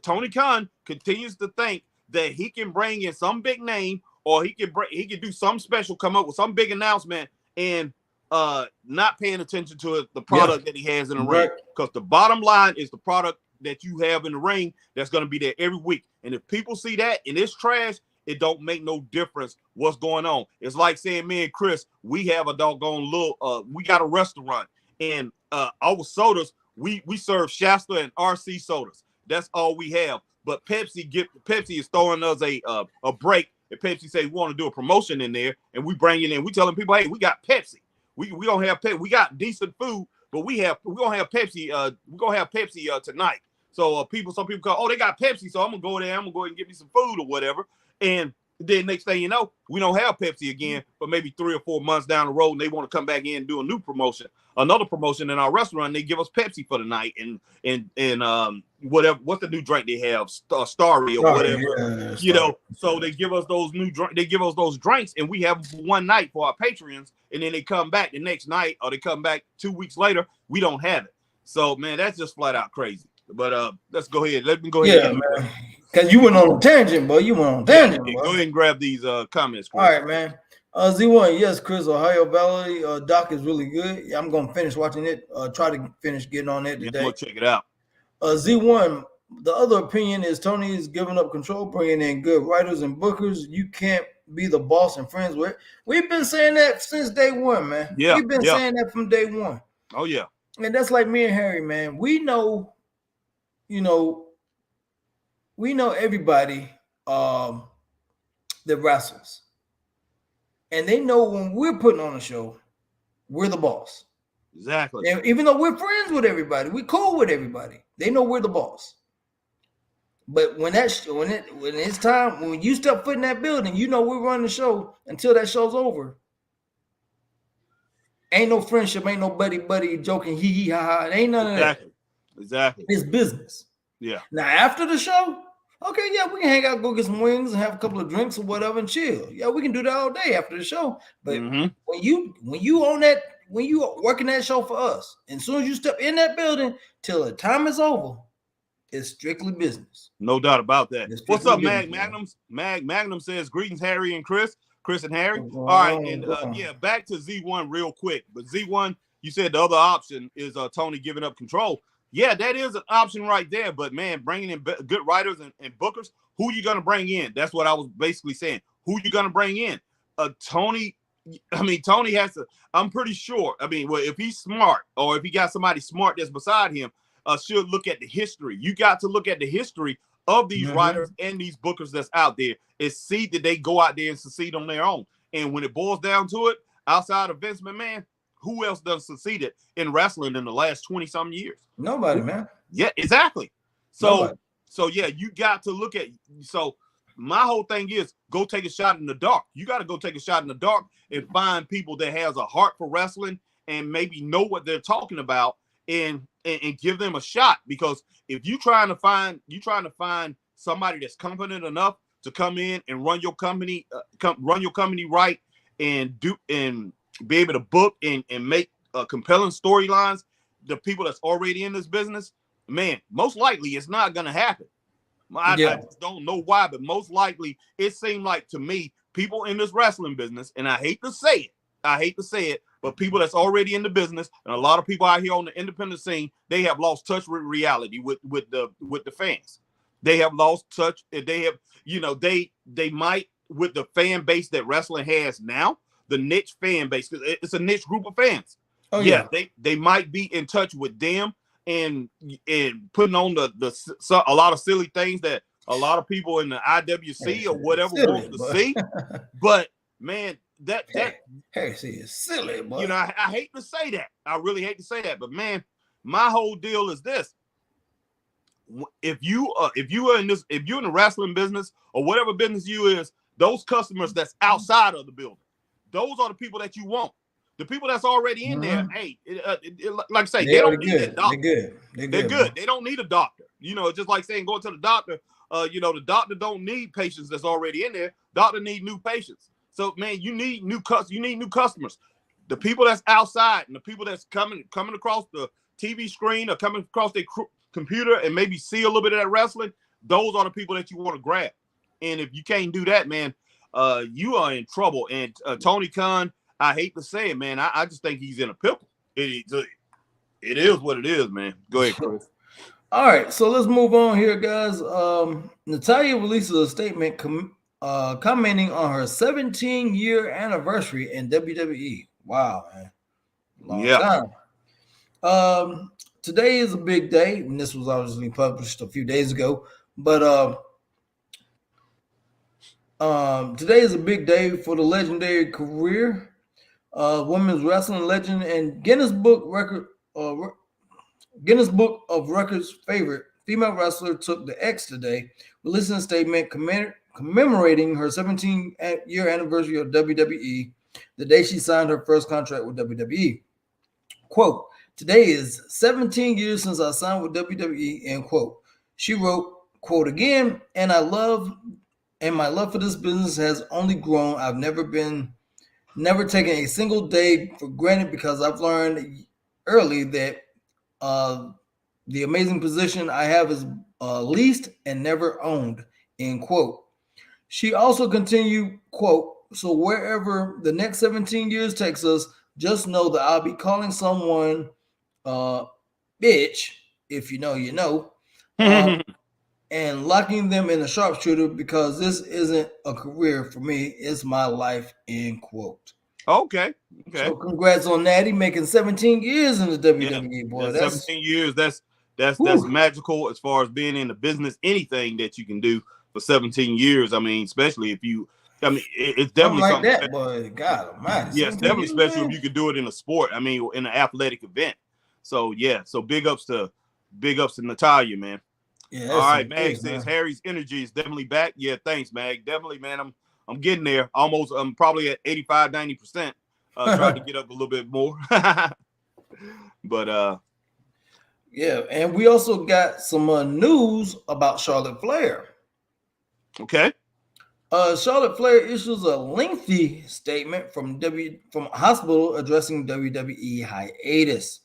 Tony Khan continues to think that he can bring in some big name, or he can do some special, come up with some big announcement, and not paying attention to the product that he has in the ring. Because the bottom line is the product that you have in the ring that's going to be there every week. And if people see that and it's trash, it don't make no difference what's going on. It's like saying me and Chris, we have a doggone little, we got a restaurant, and our sodas, we serve Shasta and RC sodas. That's all we have. But Pepsi is throwing us a break. And Pepsi say we want to do a promotion in there, and we bring it in. We telling people, hey, we got Pepsi. We don't have Pepsi. We got decent food, but we're gonna have Pepsi. We're gonna have Pepsi tonight. So some people call, oh, they got Pepsi, so I'm gonna go there. I'm gonna go ahead and get me some food or whatever. And then next thing you know, we don't have Pepsi again for maybe 3 or 4 months down the road, and they want to come back in and do a new promotion, another promotion in our restaurant. They give us Pepsi for the night, and whatever. What's the new drink they have? Starry or whatever. Yeah, you know. So they give us those they give us those drinks, and we have one night for our patrons, and then they come back the next night, or they come back 2 weeks later. We don't have it. So man, that's just flat out crazy. But let's go ahead. Let me go ahead. Yeah, man. Because you went on a tangent, bro. You went on a tangent, bro. Go ahead and grab these comments, Chris. All right, man. Z1, yes, Chris, Ohio Valley doc is really good. Yeah, I'm going to finish watching it. Try to finish getting on it today. Go check it out. Z1, the other opinion is Tony is giving up control, bringing in good writers and bookers. You can't be the boss and friends with. We've been saying that since day one, man. Yeah, We've been saying that from day one. Oh, yeah. And that's like me and Harry, man. We know, we know everybody that wrestles. And they know when we're putting on a show, we're the boss. Exactly. And even though we're friends with everybody, we're cool with everybody. They know we're the boss. But when it's time, when you step foot in that building, you know we're running the show until that show's over. Ain't no friendship, ain't no buddy joking, hee hee ha ha. It ain't none of that. Exactly. It's business. Yeah. Now after the show, okay, yeah, we can hang out, go get some wings, and have a couple of drinks or whatever, and chill. Yeah, we can do that all day after the show. But when you working that show for us, and as soon as you step in that building till the time is over, it's strictly business. No doubt about that. What's up, Mag business, Magnum? Magnum says greetings, Harry and Chris and Harry. All right, and back to Z1 real quick. But Z1, you said the other option is Tony giving up control. Yeah, that is an option right there. But man, bringing in good writers and bookers, who you gonna bring in? That's what I was basically saying. Who you gonna bring in? Tony. I mean, Tony has to. I'm pretty sure. I mean, well, if he's smart, or if he got somebody smart that's beside him, should look at the history. You got to look at the history of these writers and these bookers that's out there, and see that they go out there and succeed on their own. And when it boils down to it, outside of Vince McMahon, who else done succeeded in wrestling in the last 20-something years? Nobody, man. Yeah, exactly. So yeah, you got to look at. So my whole thing is go take a shot in the dark. You got to go take a shot in the dark and find people that has a heart for wrestling and maybe know what they're talking about and give them a shot. Because if you trying to find somebody that's competent enough to come in and run your company, right, and be able to book and make compelling storylines, the people that's already in this business, man, most likely it's not going to happen. I just don't know why, but most likely it seemed like to me, people in this wrestling business, and I hate to say it, but people that's already in the business, and a lot of people out here on the independent scene, they have lost touch with reality with the fans. They have lost touch. They have, they might, with the fan base that wrestling has now, the niche fan base, because it's a niche group of fans. Oh yeah, they might be in touch with them and putting on a lot of silly things that a lot of people in the IWC or whatever wants to see. But man, that Heresy is silly, boy. I hate to say that. I really hate to say that, but man, my whole deal is this: if you're in the wrestling business or whatever business you is, those customers that's outside of the building, those are the people that you want. The people that's already in there, hey, like I say, they don't need a doctor. They're good. They don't need a doctor. Just like saying going to the doctor. The doctor don't need patients that's already in there. Doctor need new patients. So man, you need new customers. The people that's outside and the people that's coming across the TV screen or coming across their computer and maybe see a little bit of that wrestling, those are the people that you want to grab. And if you can't do that, man, you are in trouble. And Tony Khan, I hate to say it, man, I just think he's in a pickle. It is what it is, man. Go ahead, Chris. All right, so let's move on here, guys. Natalya releases a statement commenting on her 17-year anniversary in WWE. Wow, man. Long Yeah. time. Today is a big day, and this was obviously published a few days ago. But today is a big day for the legendary career, women's wrestling legend and Guinness Book of Records favorite female wrestler took the X today, releasing a statement commemorating her 17-year anniversary of WWE, the day she signed her first contract with WWE. Quote, today is 17 years since I signed with WWE, end quote. She wrote, quote, again, and my love for this business has only grown. I've never taken a single day for granted because I've learned early that the amazing position I have is leased and never owned, end quote. She also continued, quote, so wherever the next 17 years takes us, just know that I'll be calling someone bitch, if you know, you know, and locking them in a sharpshooter because this isn't a career for me. It's my life, end quote. Okay. So congrats on Natty making 17 years in the WWE, boy. Yeah, 17 years. That's magical as far as being in the business. Anything that you can do for 17 years. I mean, especially if you. I mean, it's definitely something like that, boy. God Almighty. Yeah, it's definitely special if you could do it in a sport. I mean, in an athletic event. So yeah, so big ups to Natalia, man. Yeah. All right, Mag says Harry's energy is definitely back. Yeah, thanks, Mag. Definitely, man. I'm getting there. Almost. I'm probably at 85, 90%. Trying to get up a little bit more. But yeah, and we also got some news about Charlotte Flair. Okay. Charlotte Flair issues a lengthy statement from a hospital addressing WWE hiatus.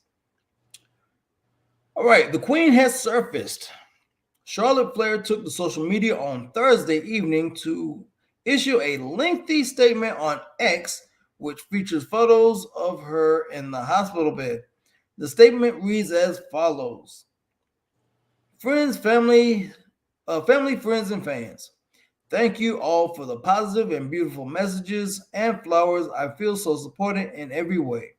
All right, the Queen has surfaced. Charlotte Flair took to social media on Thursday evening to issue a lengthy statement on X, which features photos of her in the hospital bed. The statement reads as follows: friends, family, friends, and fans. Thank you all for the positive and beautiful messages and flowers. I feel so supported in every way.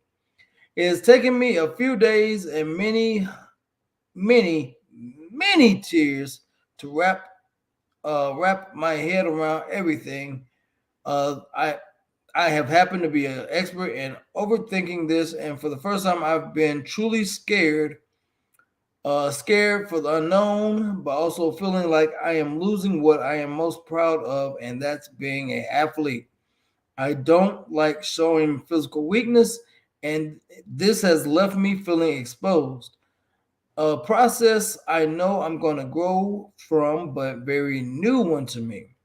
It has taken me a few days and many tears to wrap my head around everything. I have happened to be an expert in overthinking this, and for the first time, I've been truly scared for the unknown, but also feeling like I am losing what I am most proud of, and that's being an athlete. I don't like showing physical weakness, and this has left me feeling exposed. A process I know I'm going to grow from, but very new one to me.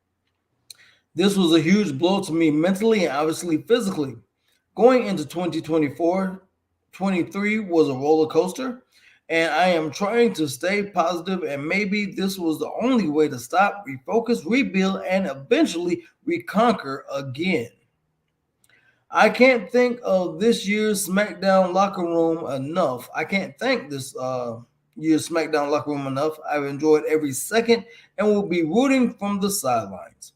This was a huge blow to me mentally and obviously physically. Going into 2024, 23 was a roller coaster, and I am trying to stay positive, and maybe this was the only way to stop, refocus, rebuild, and eventually reconquer again. I can't think of this year's SmackDown locker room enough. I can't thank this year's SmackDown locker room enough. I've enjoyed every second and will be rooting from the sidelines.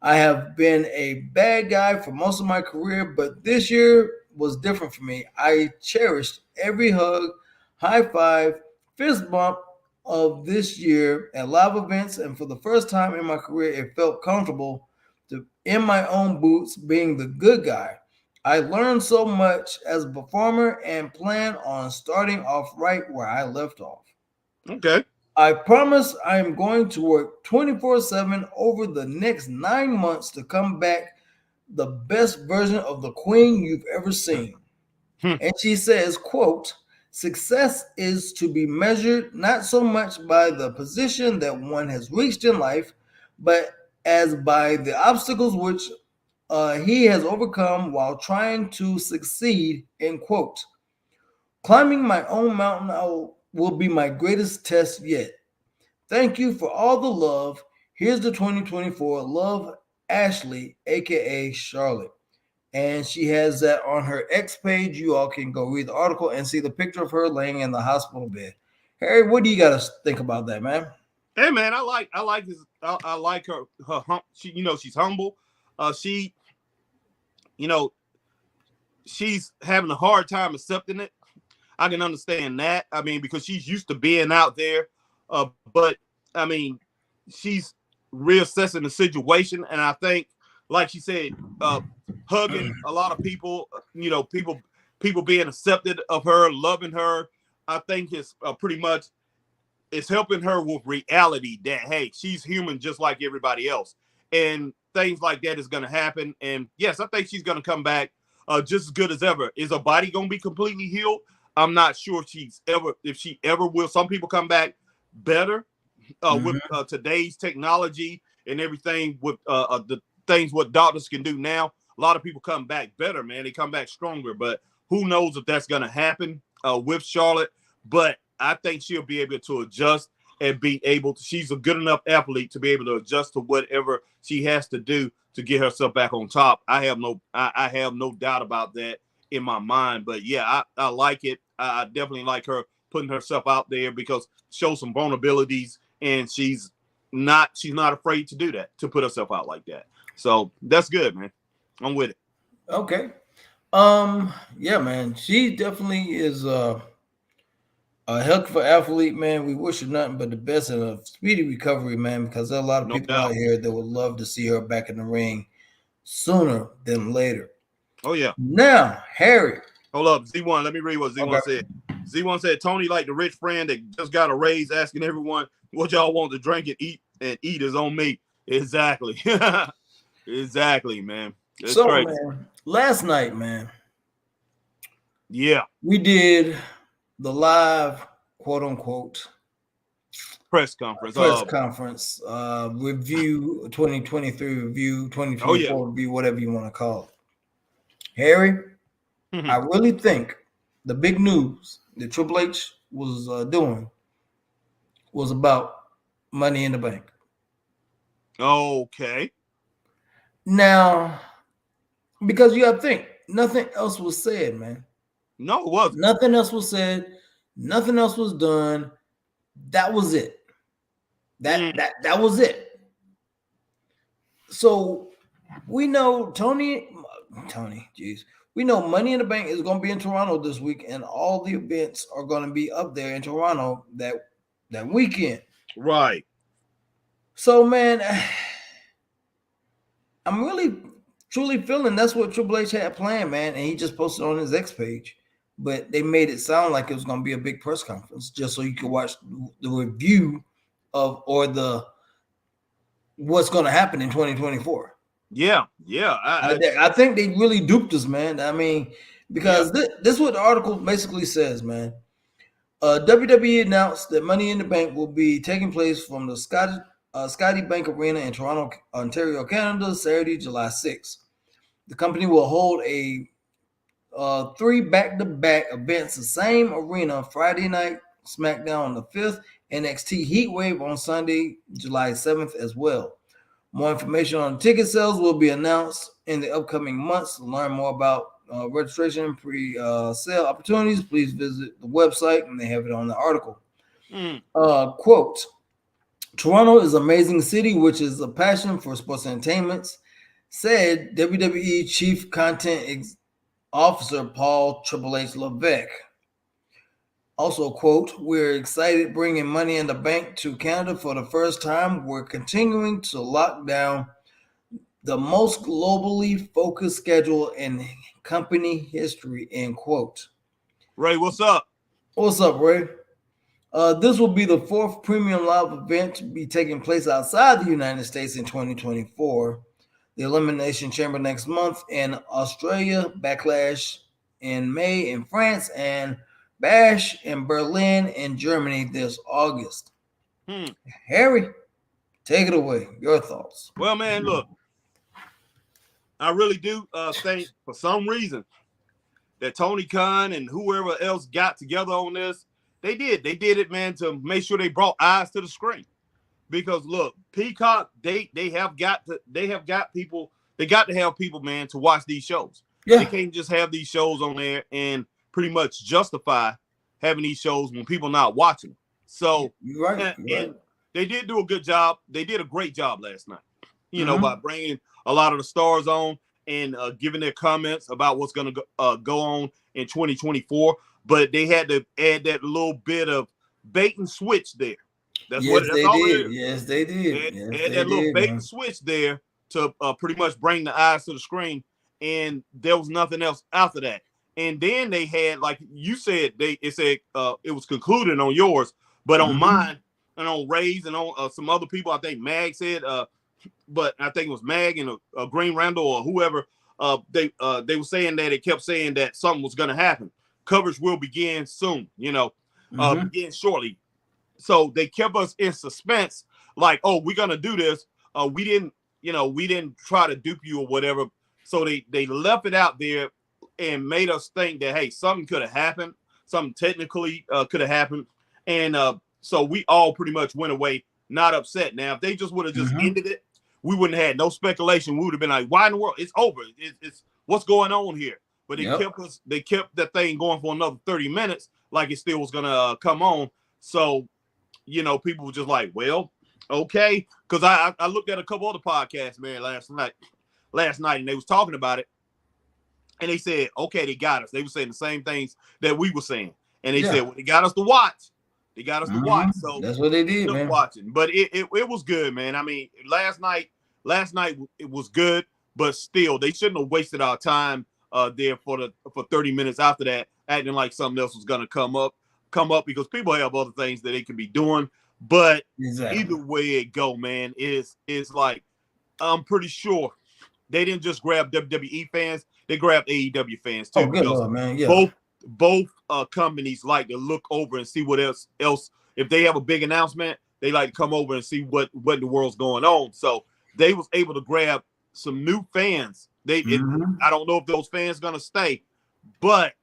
I have been a bad guy for most of my career, but this year was different for me. I cherished every hug, high five, fist bump of this year at live events, and for the first time in my career, it felt comfortable to in my own boots being the good guy. I learned so much as a performer and plan on starting off right where I left off. Okay. I promise I am going to work 24/7 over the next 9 months to come back the best version of the Queen you've ever seen. And she says, quote, success is to be measured not so much by the position that one has reached in life, but as by the obstacles which he has overcome while trying to succeed, end quote. Climbing my own mountain will be my greatest test yet. Thank you for all the love. Here's the 2024 Love Ashley, aka Charlotte. And she has that on her X page. You all can go read the article and see the picture of her laying in the hospital bed. Harry, what do you got to think about that, man? Hey man, I like his. I like her. She, she's humble. She, you know, she's having a hard time accepting it. I can understand that. I mean, because she's used to being out there. But I mean, she's reassessing the situation, and I think, like she said, hugging a lot of people. People being accepted of her, loving her. I think it's pretty much. It's helping her with reality that, hey, she's human just like everybody else. And things like that is going to happen. And yes, I think she's going to come back just as good as ever. Is her body going to be completely healed? I'm not sure if she ever will. Some people come back better with today's technology and everything with the things what doctors can do now. A lot of people come back better, man. They come back stronger. But who knows if that's going to happen with Charlotte. But I think she'll be able to adjust and be able to. She's a good enough athlete to be able to adjust to whatever she has to do to get herself back on top. I have no doubt about that in my mind. But yeah, I like it. I definitely like her putting herself out there because show some vulnerabilities, and she's not afraid to do that, to put herself out like that. So that's good, man. I'm with it. Okay. Yeah, man. She definitely is a heck of an athlete, man. We wish her nothing but the best and a speedy recovery, man, because there are a lot of people out here that would love to see her back in the ring sooner than later. Oh, yeah. Now, Harry. Hold up, Z1. Let me read what Z1 said. Z1 said, Tony, like the rich friend that just got a raise, asking everyone what y'all want to drink and eat is on me. Exactly. Exactly, man. That's crazy. Man, last night, man. Yeah. We did the live, quote unquote, press conference review 2023 review 2024 review, whatever you want to call it. Harry, I really think the big news that Triple H was doing was about Money in the Bank. Okay. Now, because you got to think, nothing else was said, man. No, it wasn't. Nothing else was said. Nothing else was done. That was it. That was it. So we know Tony, geez. We know Money in the Bank is going to be in Toronto this week, and all the events are going to be up there in Toronto that weekend. Right. So, man, I'm really, truly feeling that's what Triple H had planned, man, and he just posted on his X page. But they made it sound like it was going to be a big press conference just so you could watch the review of what's going to happen in 2024. Yeah. I think they really duped us, man. I mean, because this is what the article basically says, man. WWE announced that Money in the Bank will be taking place from the Scotty Bank Arena in Toronto, Ontario, Canada, Saturday, July 6th. The company will hold 3 back-to-back events, the same arena, Friday night SmackDown on the 5th, NXT Heatwave on Sunday, July 7th as well. More information on ticket sales will be announced in the upcoming months. To learn more about registration and pre-sale opportunities, please visit the website, and they have it on the article. Quote, Toronto is an amazing city, which is a passion for sports entertainment, said WWE Chief Content Officer Paul Triple H Levesque. Also, quote, we're excited bringing Money in the Bank to Canada for the first time. We're continuing to lock down the most globally focused schedule in company history, end quote. Ray, what's up? What's up, Ray? This will be the 4th premium live event to be taking place outside the United States in 2024. The Elimination Chamber next month in Australia, Backlash in May in France, and Bash in Berlin in Germany this August. Harry, take it away. Your thoughts. Well, man, look, I really do think for some reason that Tony Khan and whoever else got together on this, they did it, man, to make sure they brought eyes to the screen. Because look, Peacock, they have got to have people, man, to watch these shows. Yeah. They can't just have these shows on there and pretty much justify having these shows when people not watching. So you're right. they did do a good job. They did a great job last night, you know, by bringing a lot of the stars on and giving their comments about what's going to go on in 2024. But they had to add that little bit of bait and switch there. That's yes, what that's they all did. it is. Yes, they did. Add that little bait and switch there to pretty much bring the eyes to the screen. And there was nothing else after that. And then they had, like you said, it was concluded on yours, but on mine and on Ray's and on some other people, I think Mag said, but I think it was Mag and Green Randall or whoever, they were saying that it kept saying that something was going to happen. Coverage will begin soon, you know, begin shortly. So they kept us in suspense, like, oh, we're going to do this. We didn't try to dupe you or whatever. So they left it out there and made us think that, hey, something could have happened. Something technically could have happened. And so we all pretty much went away not upset. Now, if they just would have just ended it, we wouldn't have had no speculation. We would have been like, why in the world? It's over. It's what's going on here? But they kept that thing going for another 30 minutes like it still was going to come on. So, you know, people were just like, well, okay. Because I looked at a couple other podcasts, man, last night, and they was talking about it. And they said, okay, they got us. They were saying the same things that we were saying. And they said, well, they got us to watch. They got us to watch. So that's what they did, man. Watching. But it was good, man. I mean, last night it was good, but still, they shouldn't have wasted our time there for 30 minutes after that, acting like something else was gonna come up because people have other things that they can be doing. But either way it go, man, is like I'm pretty sure they didn't just grab WWE fans, they grabbed AEW fans too. Oh, good Lord, man. Yeah. Both companies like to look over and see what else if they have a big announcement, they like to come over and see what in the world's going on. So they was able to grab some new fans. I don't know if those fans gonna stay, but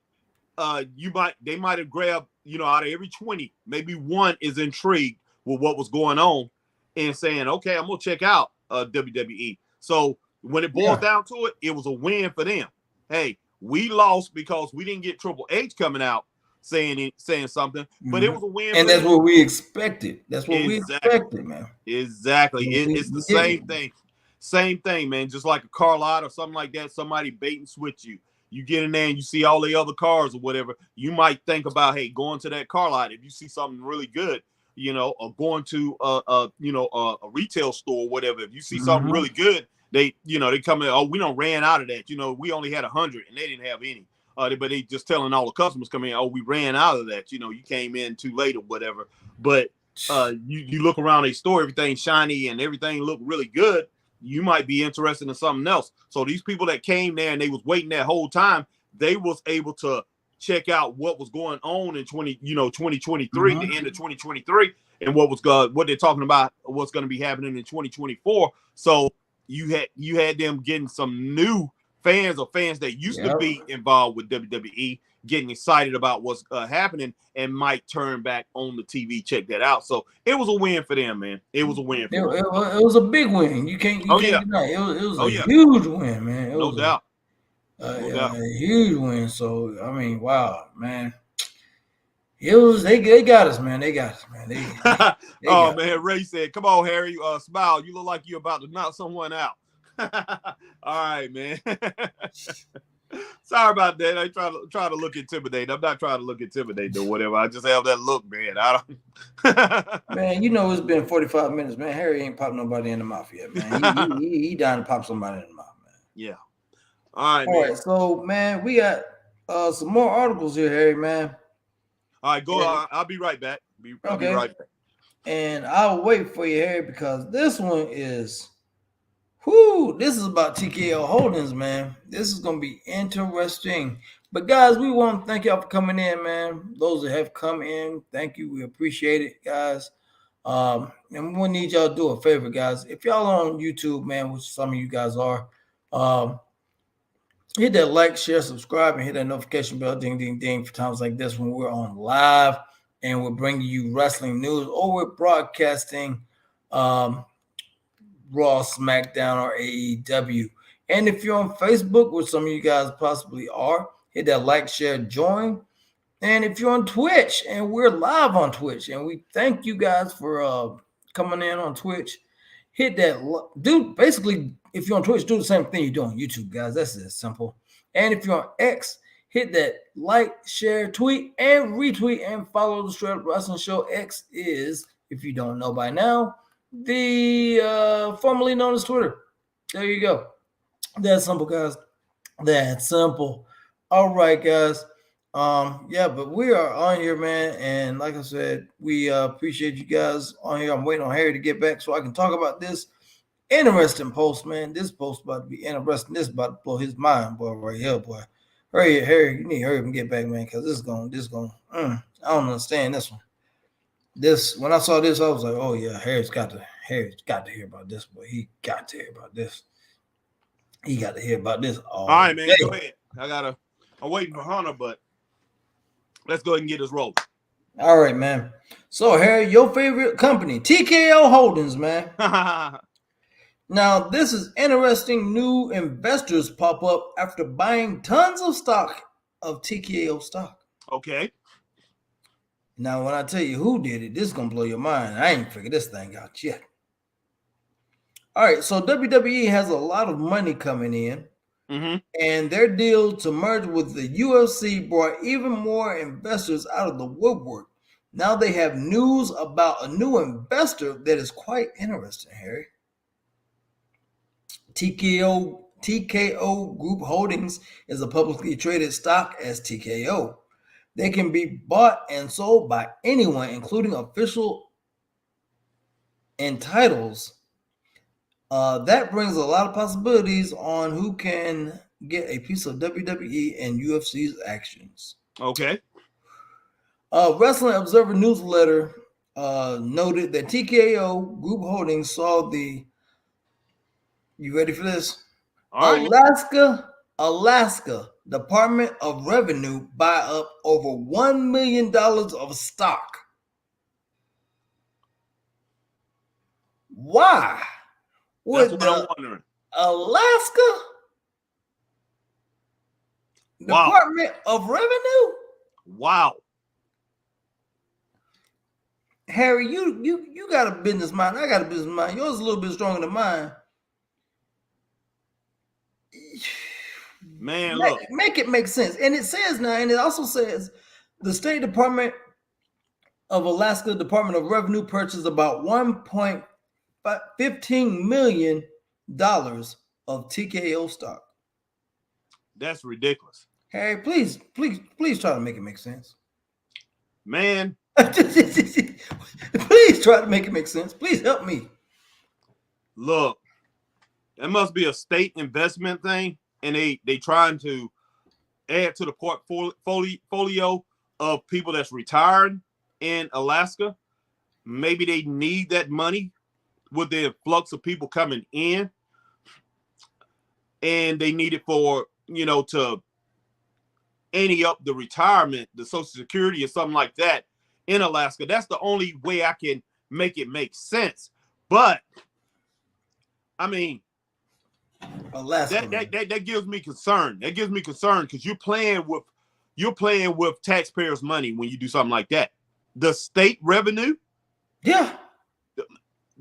they might have grabbed, you know, out of every 20, maybe one is intrigued with what was going on and saying, okay, I'm gonna check out WWE. So when it boils down to it, it was a win for them. Hey, we lost because we didn't get Triple H coming out saying something, but it was a win. And that's what we expected. That's what we expected, man. Exactly. It's the same thing. Same thing, man. Just like a car lot or something like that, somebody bait and switch you. You get in there and you see all the other cars or whatever. You might think about, hey, going to that car lot if you see something really good, you know, or going to a retail store or whatever. If you see something really good, they come in, oh, we don't ran out of that. You know, we only had 100 and they didn't have any. But they just telling all the customers coming in, oh, we ran out of that. You know, you came in too late or whatever. But you look around a store, everything's shiny and everything look really good. You might be interested in something else. So these people that came there and they was waiting that whole time, they was able to check out what was going on in 2023, the end of 2023, and what they're talking about, what's going to be happening in 2024. So you had them getting some new fans or fans that used to be involved with WWE getting excited about what's happening and might turn back on the TV, check that out. So it was a win for them, man. It was a win for them. It was a big win. You can't deny it. It was a huge win, man. No doubt. A huge win. So I mean, wow, man. It was they got us, man. They got us, man. They man, Ray said, "Come on, Harry, smile. You look like you're about to knock someone out." All right, man. Sorry about that. I try to look intimidating. I'm not trying to look intimidating or whatever. I just have that look, man. I don't. Man, you know it's been 45 minutes, man. Harry ain't popped nobody in the mouth yet, man. He dying to pop somebody in the mouth, man. Yeah. All right, man. All right. So, man, we got some more articles here, Harry, man. All right, go on. I'll be right back. I'll be right back. And I'll wait for you, Harry, because this one is. This is about TKO Holdings, man. This is going to be interesting. But, guys, we want to thank y'all for coming in, man. Those that have come in, thank you. We appreciate it, guys. And we need y'all to do a favor, guys. If y'all are on YouTube, man, which some of you guys are, hit that like, share, subscribe, and hit that notification bell, ding, ding, ding, for times like this when we're on live and we're bringing you wrestling news or we're broadcasting Raw, SmackDown, or AEW. And if you're on Facebook, which some of you guys possibly are, hit that like, share, join. And if you're on Twitch, and we're live on Twitch, and we thank you guys for coming in on Twitch, hit that. Dude, basically, if you're on Twitch, do the same thing you do on YouTube, guys. That's as simple. And if you're on X, hit that like, share, tweet, and retweet, and follow the Straight Up Wrestling Show. X is, if you don't know by now, the formerly known as Twitter. There you go. That's simple, guys. That's simple. All right, guys. Yeah, but we are on here, man, and like I said, we appreciate you guys on here. I'm waiting on Harry to get back so I can talk about this interesting post, man. This post about to be interesting. This about to blow his mind, boy, right here, boy. Hurry, Harry, you need to hurry up and get back, man, because this is going. I don't understand this one. This, when I saw this, I was like, oh yeah, Harry's got to hear about this, boy. He got to hear about this. He got to hear about this all right, man. day. Go ahead. I'm waiting for Hunter, but let's go ahead and get this rolling. All right, man. So, Harry, your favorite company, TKO Holdings, man. Now, this is interesting. New investors pop up after buying tons of stock of TKO stock. Okay. Now, when I tell you who did it, this is going to blow your mind. I ain't figured this thing out yet. All right, so WWE has a lot of money coming in, and their deal to merge with the UFC brought even more investors out of the woodwork. Now they have news about a new investor that is quite interesting, Harry. TKO Group Holdings is a publicly traded stock as TKO. They can be bought and sold by anyone, including official and titles. That brings a lot of possibilities on who can get a piece of WWE and UFC's actions. Okay. Wrestling Observer newsletter noted that TKO Group Holdings saw the, you ready for this? All right. Alaska Department of Revenue buy up over $1 million of stock. Why? That's what I'm wondering. Alaska Department of Revenue? Wow. Harry, you got a business mind. I got a business mind. Yours is a little bit stronger than mine. Man, look. Make it make sense. And it says now, and it also says the State Department of Alaska Department of Revenue purchased about $1.15 million of TKO stock. That's ridiculous. Harry, please try to make it make sense. Man. Please try to make it make sense. Please help me. Look, that must be a state investment thing, and they trying to add to the portfolio of people that's retired in Alaska. Maybe they need that money with the influx of people coming in, and they need it for, to ante up the retirement, the Social Security or something like that in Alaska. That's the only way I can make it make sense. But I mean, Alaska, that gives me concern. That gives me concern because you're playing with taxpayers' money when you do something like that. The state revenue, yeah. The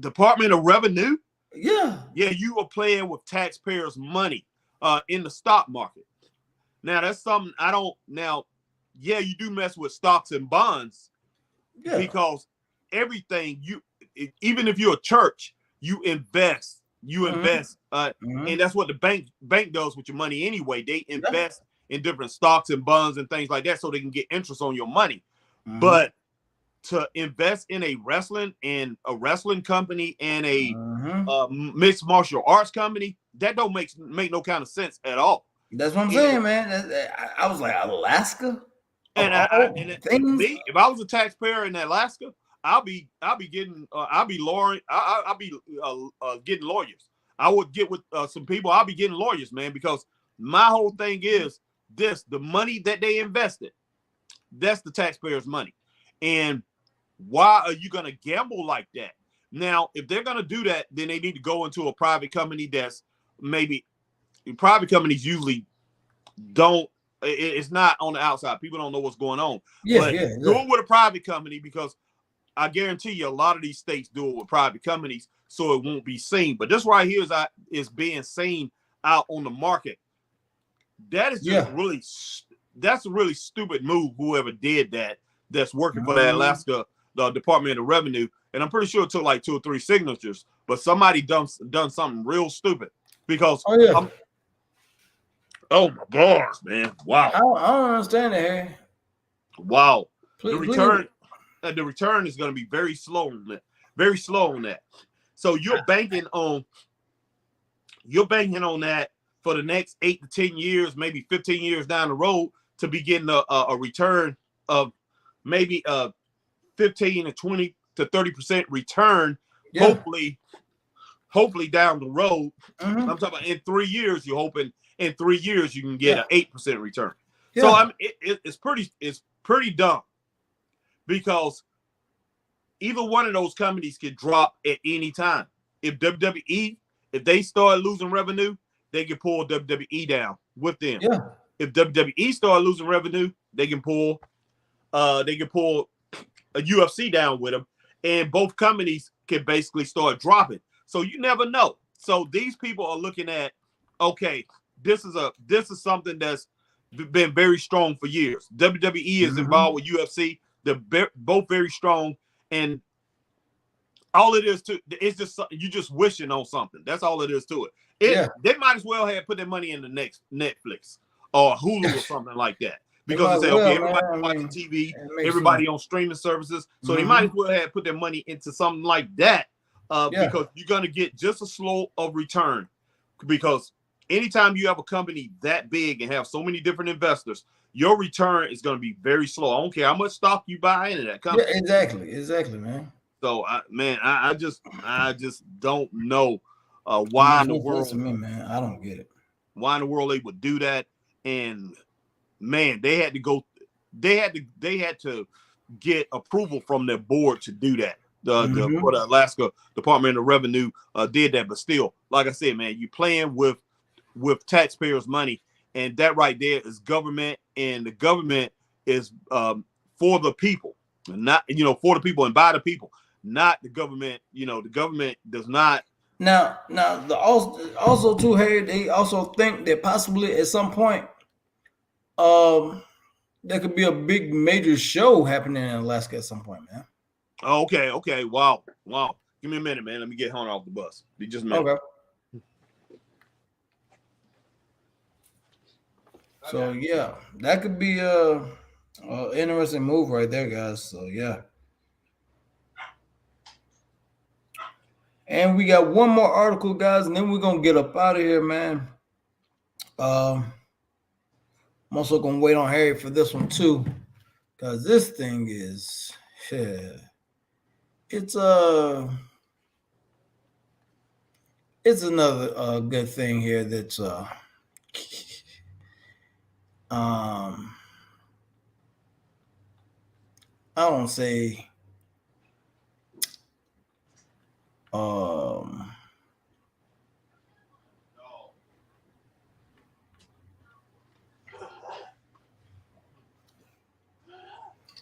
Department of Revenue, yeah. You are playing with taxpayers' money in the stock market. Now that's something I don't. Now, you do mess with stocks and bonds because everything even if you're a church, you invest. And that's what the bank does with your money anyway. They invest in different stocks and bonds and things like that so they can get interest on your money. But to invest in a wrestling company and a mixed martial arts company, that don't make no kind of sense at all. That's what I'm saying, man. I was like, Alaska? If I was a taxpayer in Alaska, I'll be getting lawyers. I would get with some people. I'll be getting lawyers, man, because my whole thing is the money that they invested, that's the taxpayers' money. And why are you going to gamble like that? Now, if they're going to do that, then they need to go into a private company private companies usually don't, it's not on the outside. People don't know what's going on. Do it with a private company because I guarantee you a lot of these states do it with private companies so it won't be seen. But this right here is being seen out on the market. That is just that's a really stupid move, whoever did that, that's working for the Alaska the Department of Revenue. And I'm pretty sure it took like 2 or 3 signatures, but somebody done something real stupid because oh my gosh, man. Wow. I don't understand it, Harry. Wow. Please, the return is going to be very slow on that. Very slow on that. So you're banking on that for the next 8 to 10 years, maybe 15 years down the road to be getting a return of maybe 15 to 20 to 30% return. Yeah. Hopefully down the road. I'm talking about in 3 years, you're hoping in 3 years you can get an 8% return. Yeah. So it's pretty dumb because either one of those companies could drop at any time. If WWE, if they start losing revenue, they can pull WWE down with them. Yeah. If WWE start losing revenue, they can pull a UFC down with them, and both companies can basically start dropping. So you never know. So these people are looking at, okay, this is something that's been very strong for years. WWE is involved with UFC. They're both very strong, and all it is it's just you just wishing on something. That's all it is to it. They might as well have put their money in the next Netflix or Hulu or something like that. Because they say, okay, everybody watching TV, everybody on streaming services, so they might as well have put their money into something like that because you're going to get just a slow of return. Because anytime you have a company that big and have so many different investors, your return is going to be very slow. I don't care how much stock you buy into that company. Yeah, exactly, man. So, I just don't know why in the world. To me, man, I don't get it. Why in the world they would do that? And man, they had to get approval from their board to do that. For the Alaska Department of Revenue did that, but still, like I said, man, you playing with taxpayers' money, and that right there is government, and the government is for the people, not for the people and by the people, not the government. The government does not. Now, also too, Harry, they also think that possibly at some point, there could be a big major show happening in Alaska at some point, man. Okay. Wow. Give me a minute, man. Let me get Hunter off the bus. Just a minute. Okay. So yeah, that could be a interesting move right there, guys. So yeah. And we got one more article, guys, and then we're gonna get up out of here, man. I'm also gonna wait on Harry for this one too, because this thing is it's another good thing here that's I don't say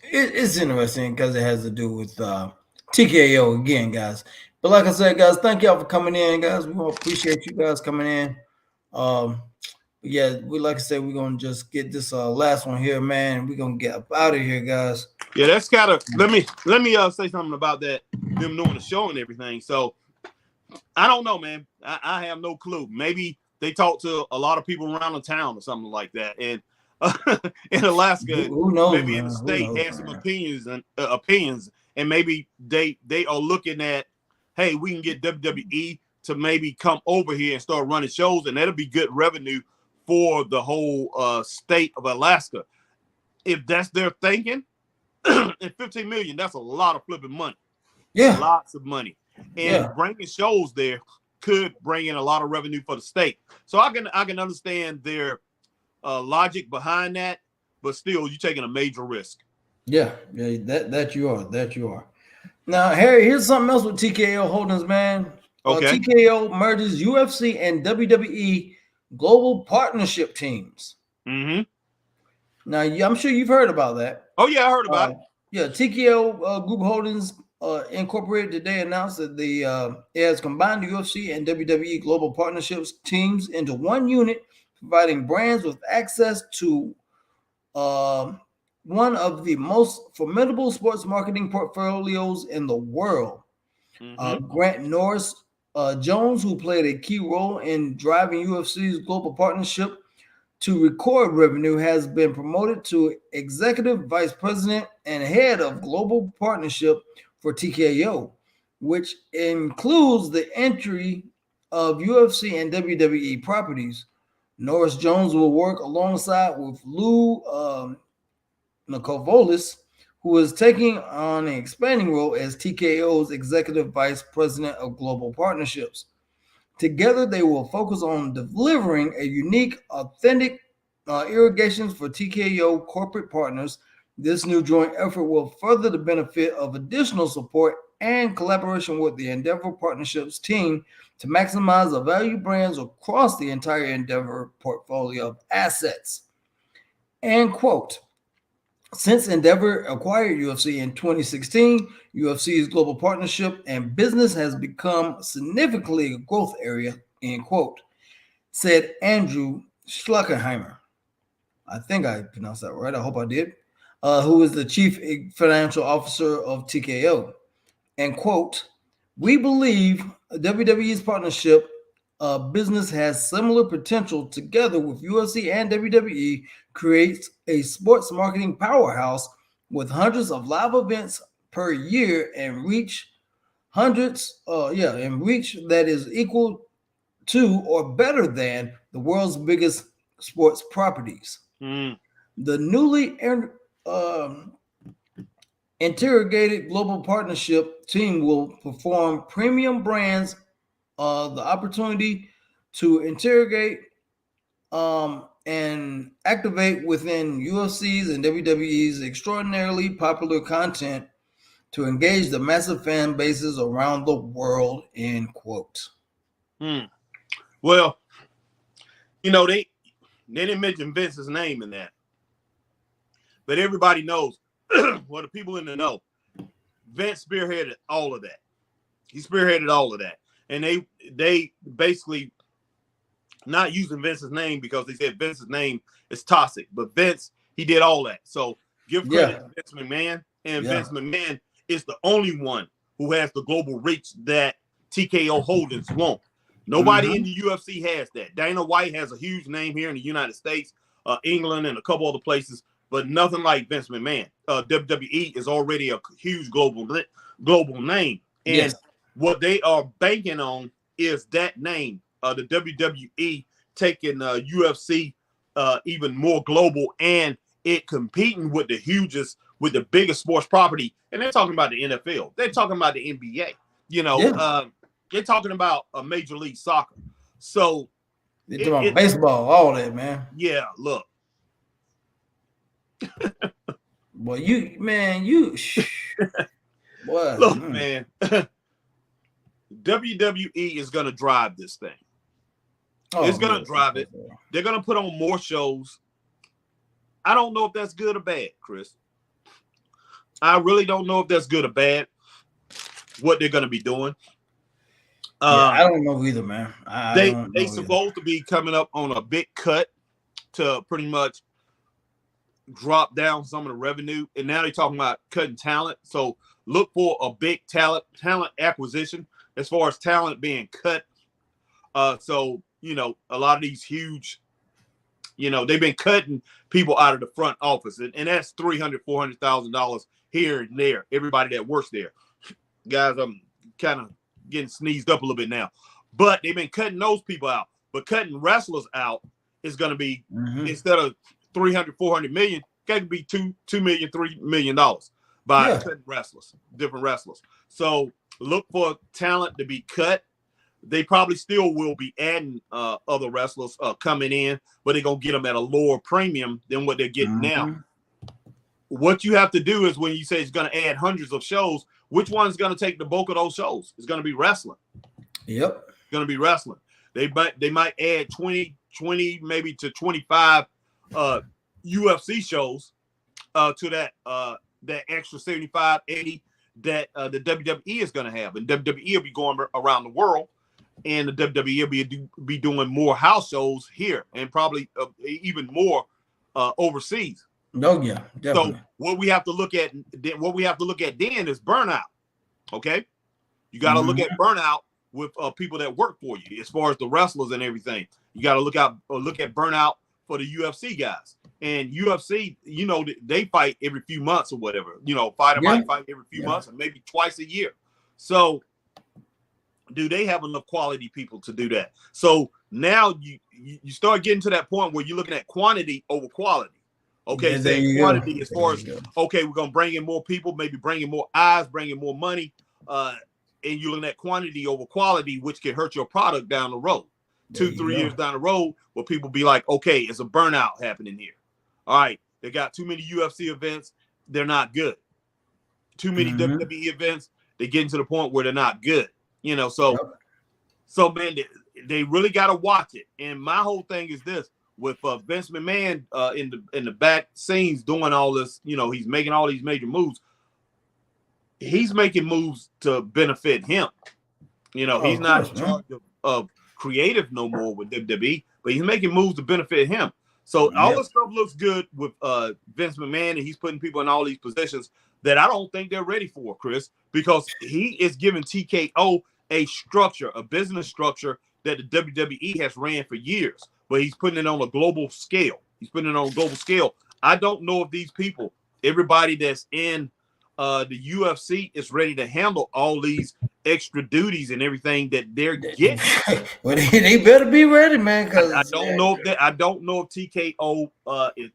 it's interesting because it has to do with TKO again, guys. But like I said, guys, thank y'all for coming in, guys. We appreciate you guys coming in. Yeah, like I said, we're gonna just get this last one here, man. We're gonna get up out of here, guys. Yeah, that's kind of let me say something about that, them doing the show and everything. So I don't know, man. I have no clue. Maybe they talk to a lot of people around the town or something like that. And in Alaska, who knows, maybe in the state has some opinions, and maybe they are looking at, hey, we can get WWE to maybe come over here and start running shows, and that'll be good revenue for the whole state of Alaska. If that's their thinking, and $15 million, that's a lot of flipping money. Yeah, lots of money, and bringing shows there could bring in a lot of revenue for the state. So I can understand their logic behind that, but still, you're taking a major risk. Yeah, that you are. Now, Harry, here's something else with TKO Holdings, man. Okay. TKO merges UFC and WWE global partnership teams. Mm-hmm. Now, I'm sure you've heard about that. Oh yeah, I heard about it. TKO Group Holdings Incorporated today announced that it has combined the UFC and WWE global partnerships teams into one unit, providing brands with access to one of the most formidable sports marketing portfolios in the world. Grant Norris Jones, who played a key role in driving UFC's global partnership to record revenue, has been promoted to executive vice president and head of global partnership for TKO, which includes the entry of UFC and WWE properties. Norris Jones will work alongside with Lou Nicovolis, who is taking on an expanding role as TKO's executive vice president of global partnerships. Together, they will focus on delivering a unique, authentic irrigations for TKO corporate partners. This new joint effort will further the benefit of additional support and collaboration with the Endeavor Partnerships team to maximize the value brands across the entire Endeavor portfolio of assets. And quote, since Endeavor acquired UFC in 2016, UFC's global partnership and business has become significantly a growth area, end quote, said Andrew Schluckenheimer. I think I pronounced that right. I hope I did. Who is the chief financial officer of TKO. And quote, we believe WWE's partnership business has similar potential. Together with UFC and WWE, creates a sports marketing powerhouse with hundreds of live events per year and reach that is equal to or better than the world's biggest sports properties. The newly interrogated global partnership team will perform premium brands the opportunity to interrogate and activate within UFC's and WWE's extraordinarily popular content to engage the massive fan bases around the world, end quote. Well, they didn't mention Vince's name in that. But everybody knows, well, the people in the know, Vince spearheaded all of that. He spearheaded all of that. And they basically not using Vince's name because they said Vince's name is toxic. But Vince, he did all that. So give credit to Vince McMahon. And Vince McMahon is the only one who has the global reach that TKO Holdings won't. Nobody in the UFC has that. Dana White has a huge name here in the United States, England, and a couple other places, but nothing like Vince McMahon. WWE is already a huge global name. And what they are banking on is that name, the WWE taking UFC even more global and it competing with the biggest sports property. And they're talking about the NFL. They're talking about the NBA. They're talking about a Major League Soccer. So they're talking about baseball, all that, man. Yeah, look. Boy, boy, look, man. WWE is going to drive this thing. It's going to drive it. They're going to put on more shows. I don't know if that's good or bad, Chris. I really don't know if that's good or bad, what they're going to be doing. I don't know either, man. They supposed to be coming up on a big cut to pretty much drop down some of the revenue. And now they're talking about cutting talent. So look for a big talent acquisition as far as talent being cut. So, a lot of these huge, they've been cutting people out of the front office. And that's $300,000, $400,000 here and there. Everybody that works there. Guys, I'm kind of getting sneezed up a little bit now. But they've been cutting those people out. But cutting wrestlers out is going to be, instead of 300, 400 million, it could be $2 million, $3 million by cutting wrestlers, different wrestlers. So look for talent to be cut. They probably still will be adding other wrestlers coming in, but they're going to get them at a lower premium than what they're getting now. What you have to do is when you say it's going to add hundreds of shows, which one's going to take the bulk of those shows? It's going to be wrestling. Yep. It's going to be wrestling. They might add 20 maybe to 25 UFC shows to that that extra 75, 80 that the WWE is going to have. And WWE will be going around the world, and the WWE will be doing more house shows here and probably even more overseas. Oh yeah, definitely. So what we have to look at then is burnout. Okay, you got to look at burnout with people that work for you, as far as the wrestlers and everything. You got to look at burnout for the UFC guys. And UFC, you know, they fight every few months or whatever. You know, fighter might fight every few months or maybe twice a year. So do they have enough quality people to do that? So now you start getting to that point where you're looking at quantity over quality. Okay, saying quantity as far as, okay, we're going to bring in more people, maybe bring in more eyes, bring in more money. And you're looking at quantity over quality, which can hurt your product down the road. 2-3 years down the road, where people be like, okay, it's a burnout happening here. All right, they got too many UFC events, they're not good. Too many WWE events, they get to the point where they're not good. You know, so man, they really got to watch it. And my whole thing is this: with Vince McMahon in the back scenes doing all this, you know, he's making all these major moves. He's making moves to benefit him. You know, he's not in charge of creative no more with WWE, but he's making moves to benefit him. So all this stuff looks good with Vince McMahon, and he's putting people in all these positions that I don't think they're ready for, Chris, because he is giving TKO a structure, a business structure that the WWE has ran for years, but he's putting it on a global scale. I don't know if these people, everybody that's in the UFC is ready to handle all these extra duties and everything that they're getting. Well, they better be ready, man. Because I don't know if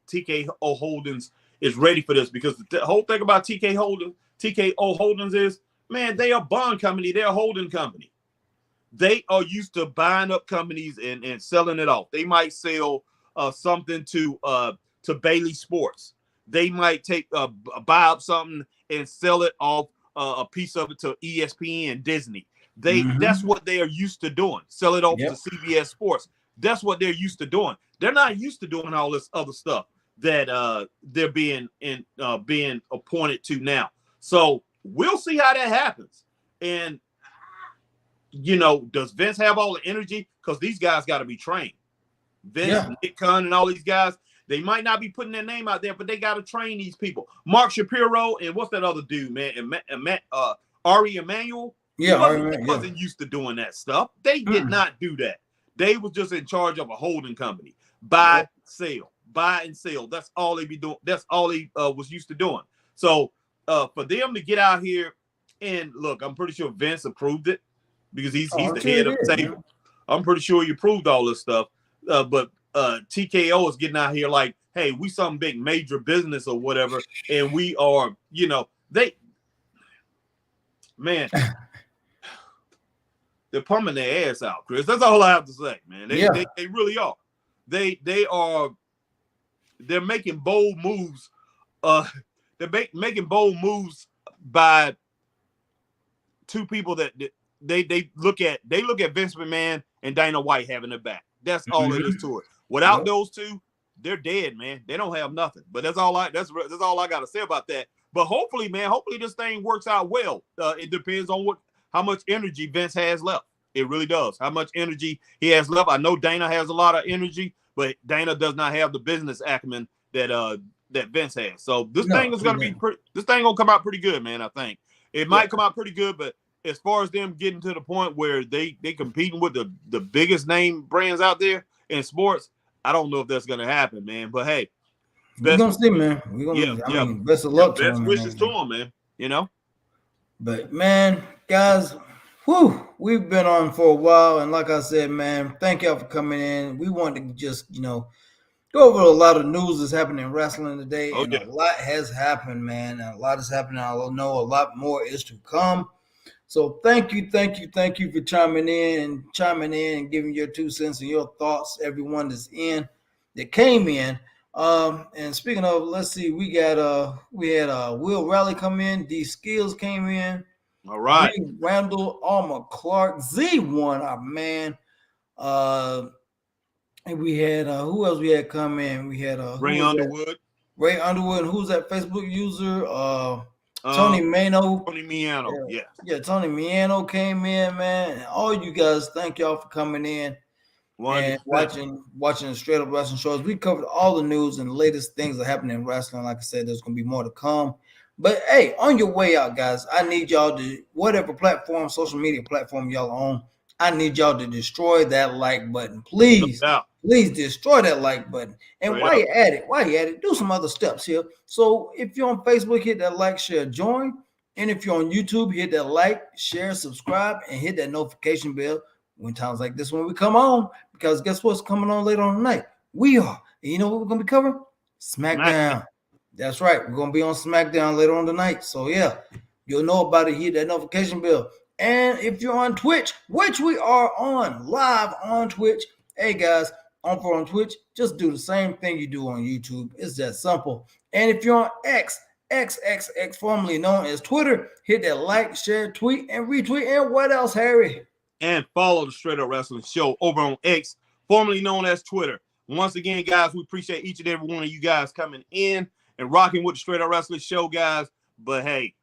TKO Holdings is ready for this, because the whole thing about TKO Holdings is, man, they are a bond company, they're a holding company. They are used to buying up companies and selling it off. They might sell something to Bailey Sports. They might buy up something and sell it off, a piece of it to ESPN and Disney. That's what they are used to doing. Sell it off to CBS Sports. That's what they're used to doing. They're not used to doing all this other stuff that they're being appointed to now. So we'll see how that happens. And you know, does Vince have all the energy? Because these guys got to be trained. Vince, Nick Khan, and all these guys, they might not be putting their name out there, but they got to train these people. Mark Shapiro and what's that other dude, man? Ari Emanuel. He wasn't used to doing that stuff. They did not do that. They was just in charge of a holding company. Buy, sell. That's all they be doing. That's all he was used to doing. So for them to get out here and look, I'm pretty sure Vince approved it because he's the head of the table. I'm pretty sure he approved all this stuff. But TKO is getting out here like, hey, we some big major business or whatever, and we are, you know, man, they're pumping their ass out, Chris. That's all I have to say, man. They really are. They're making bold moves. They're making bold moves by two people that they look at Vince McMahon and Dana White having their back. That's all it is to it. Without those two, they're dead, man. They don't have nothing. But that's all I got to say about that. But hopefully, man, this thing works out well. It depends on how much energy Vince has left. It really does. How much energy he has left. I know Dana has a lot of energy, but Dana does not have the business acumen that Vince has. So this thing is gonna come out pretty good, man. I think it might come out pretty good, but as far as them getting to the point where they competing with the biggest name brands out there in sports, I don't know if that's gonna happen, man. But hey, we're gonna see, man. I mean, best of luck to best him, wishes to him, man. You know. But man, guys, we've been on for a while, and like I said, man, thank y'all for coming in. We wanted to just, go over a lot of news that's happening in wrestling today, and a lot has happened, man. And a lot is happening. I know a lot more is to come. So thank you for chiming in and giving your 2 cents and your thoughts. Everyone that came in. And speaking of, let's see, we had Will Raleigh come in, D Skills came in. All right. Randall, Alma Clark, Z1, our man. And we had who else we had come in? We had Ray Underwood. Ray Underwood, and who's that Facebook user? Tony Mano. Tony Miano, yeah. Tony Miano came in, man. All you guys, thank y'all for coming in and watching the Straight Up Wrestling shows. We covered all the news and the latest things that happen in wrestling. Like I said, there's gonna be more to come. But hey, on your way out, guys, I need y'all to, whatever platform, social media platform y'all on, I need y'all to destroy that like button. Please, please destroy that like button. And while you're at it, do some other steps here. So if you're on Facebook, hit that like, share, join. And if you're on YouTube, hit that like, share, subscribe, and hit that notification bell when times like this when we come on. Because guess what's coming on later on tonight? We are. And you know what we're going to be covering? SmackDown. That's right. We're going to be on SmackDown later on tonight. So, yeah, you'll know about it. Hit that notification bell. And if you're on Twitch, which we are on, live on Twitch, hey, guys, on Twitch, just do the same thing you do on YouTube. It's that simple. And if you're on X, formerly known as Twitter, hit that like, share, tweet, and retweet. And what else, Harry? And follow the Straight Up Wrestling Show over on X, formerly known as Twitter. Once again, guys, we appreciate each and every one of you guys coming in and rocking with the Straight Up Wrestling Show, guys. But hey,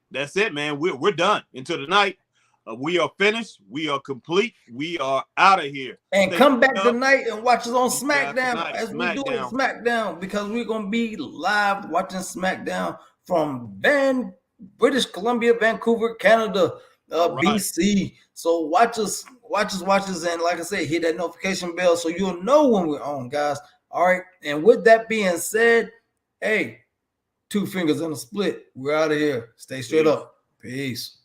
that's it, man. We're done until tonight. We are finished. We are complete. We are out of here. And come back tonight and watch us on SmackDown as we do it SmackDown, because we're going to be live watching SmackDown from British Columbia, Vancouver, Canada, BC. So watch us. And like I said, hit that notification bell so you'll know when we're on, guys. All right. And with that being said, hey, 2 fingers in a split. We're out of here. Stay straight up. Peace.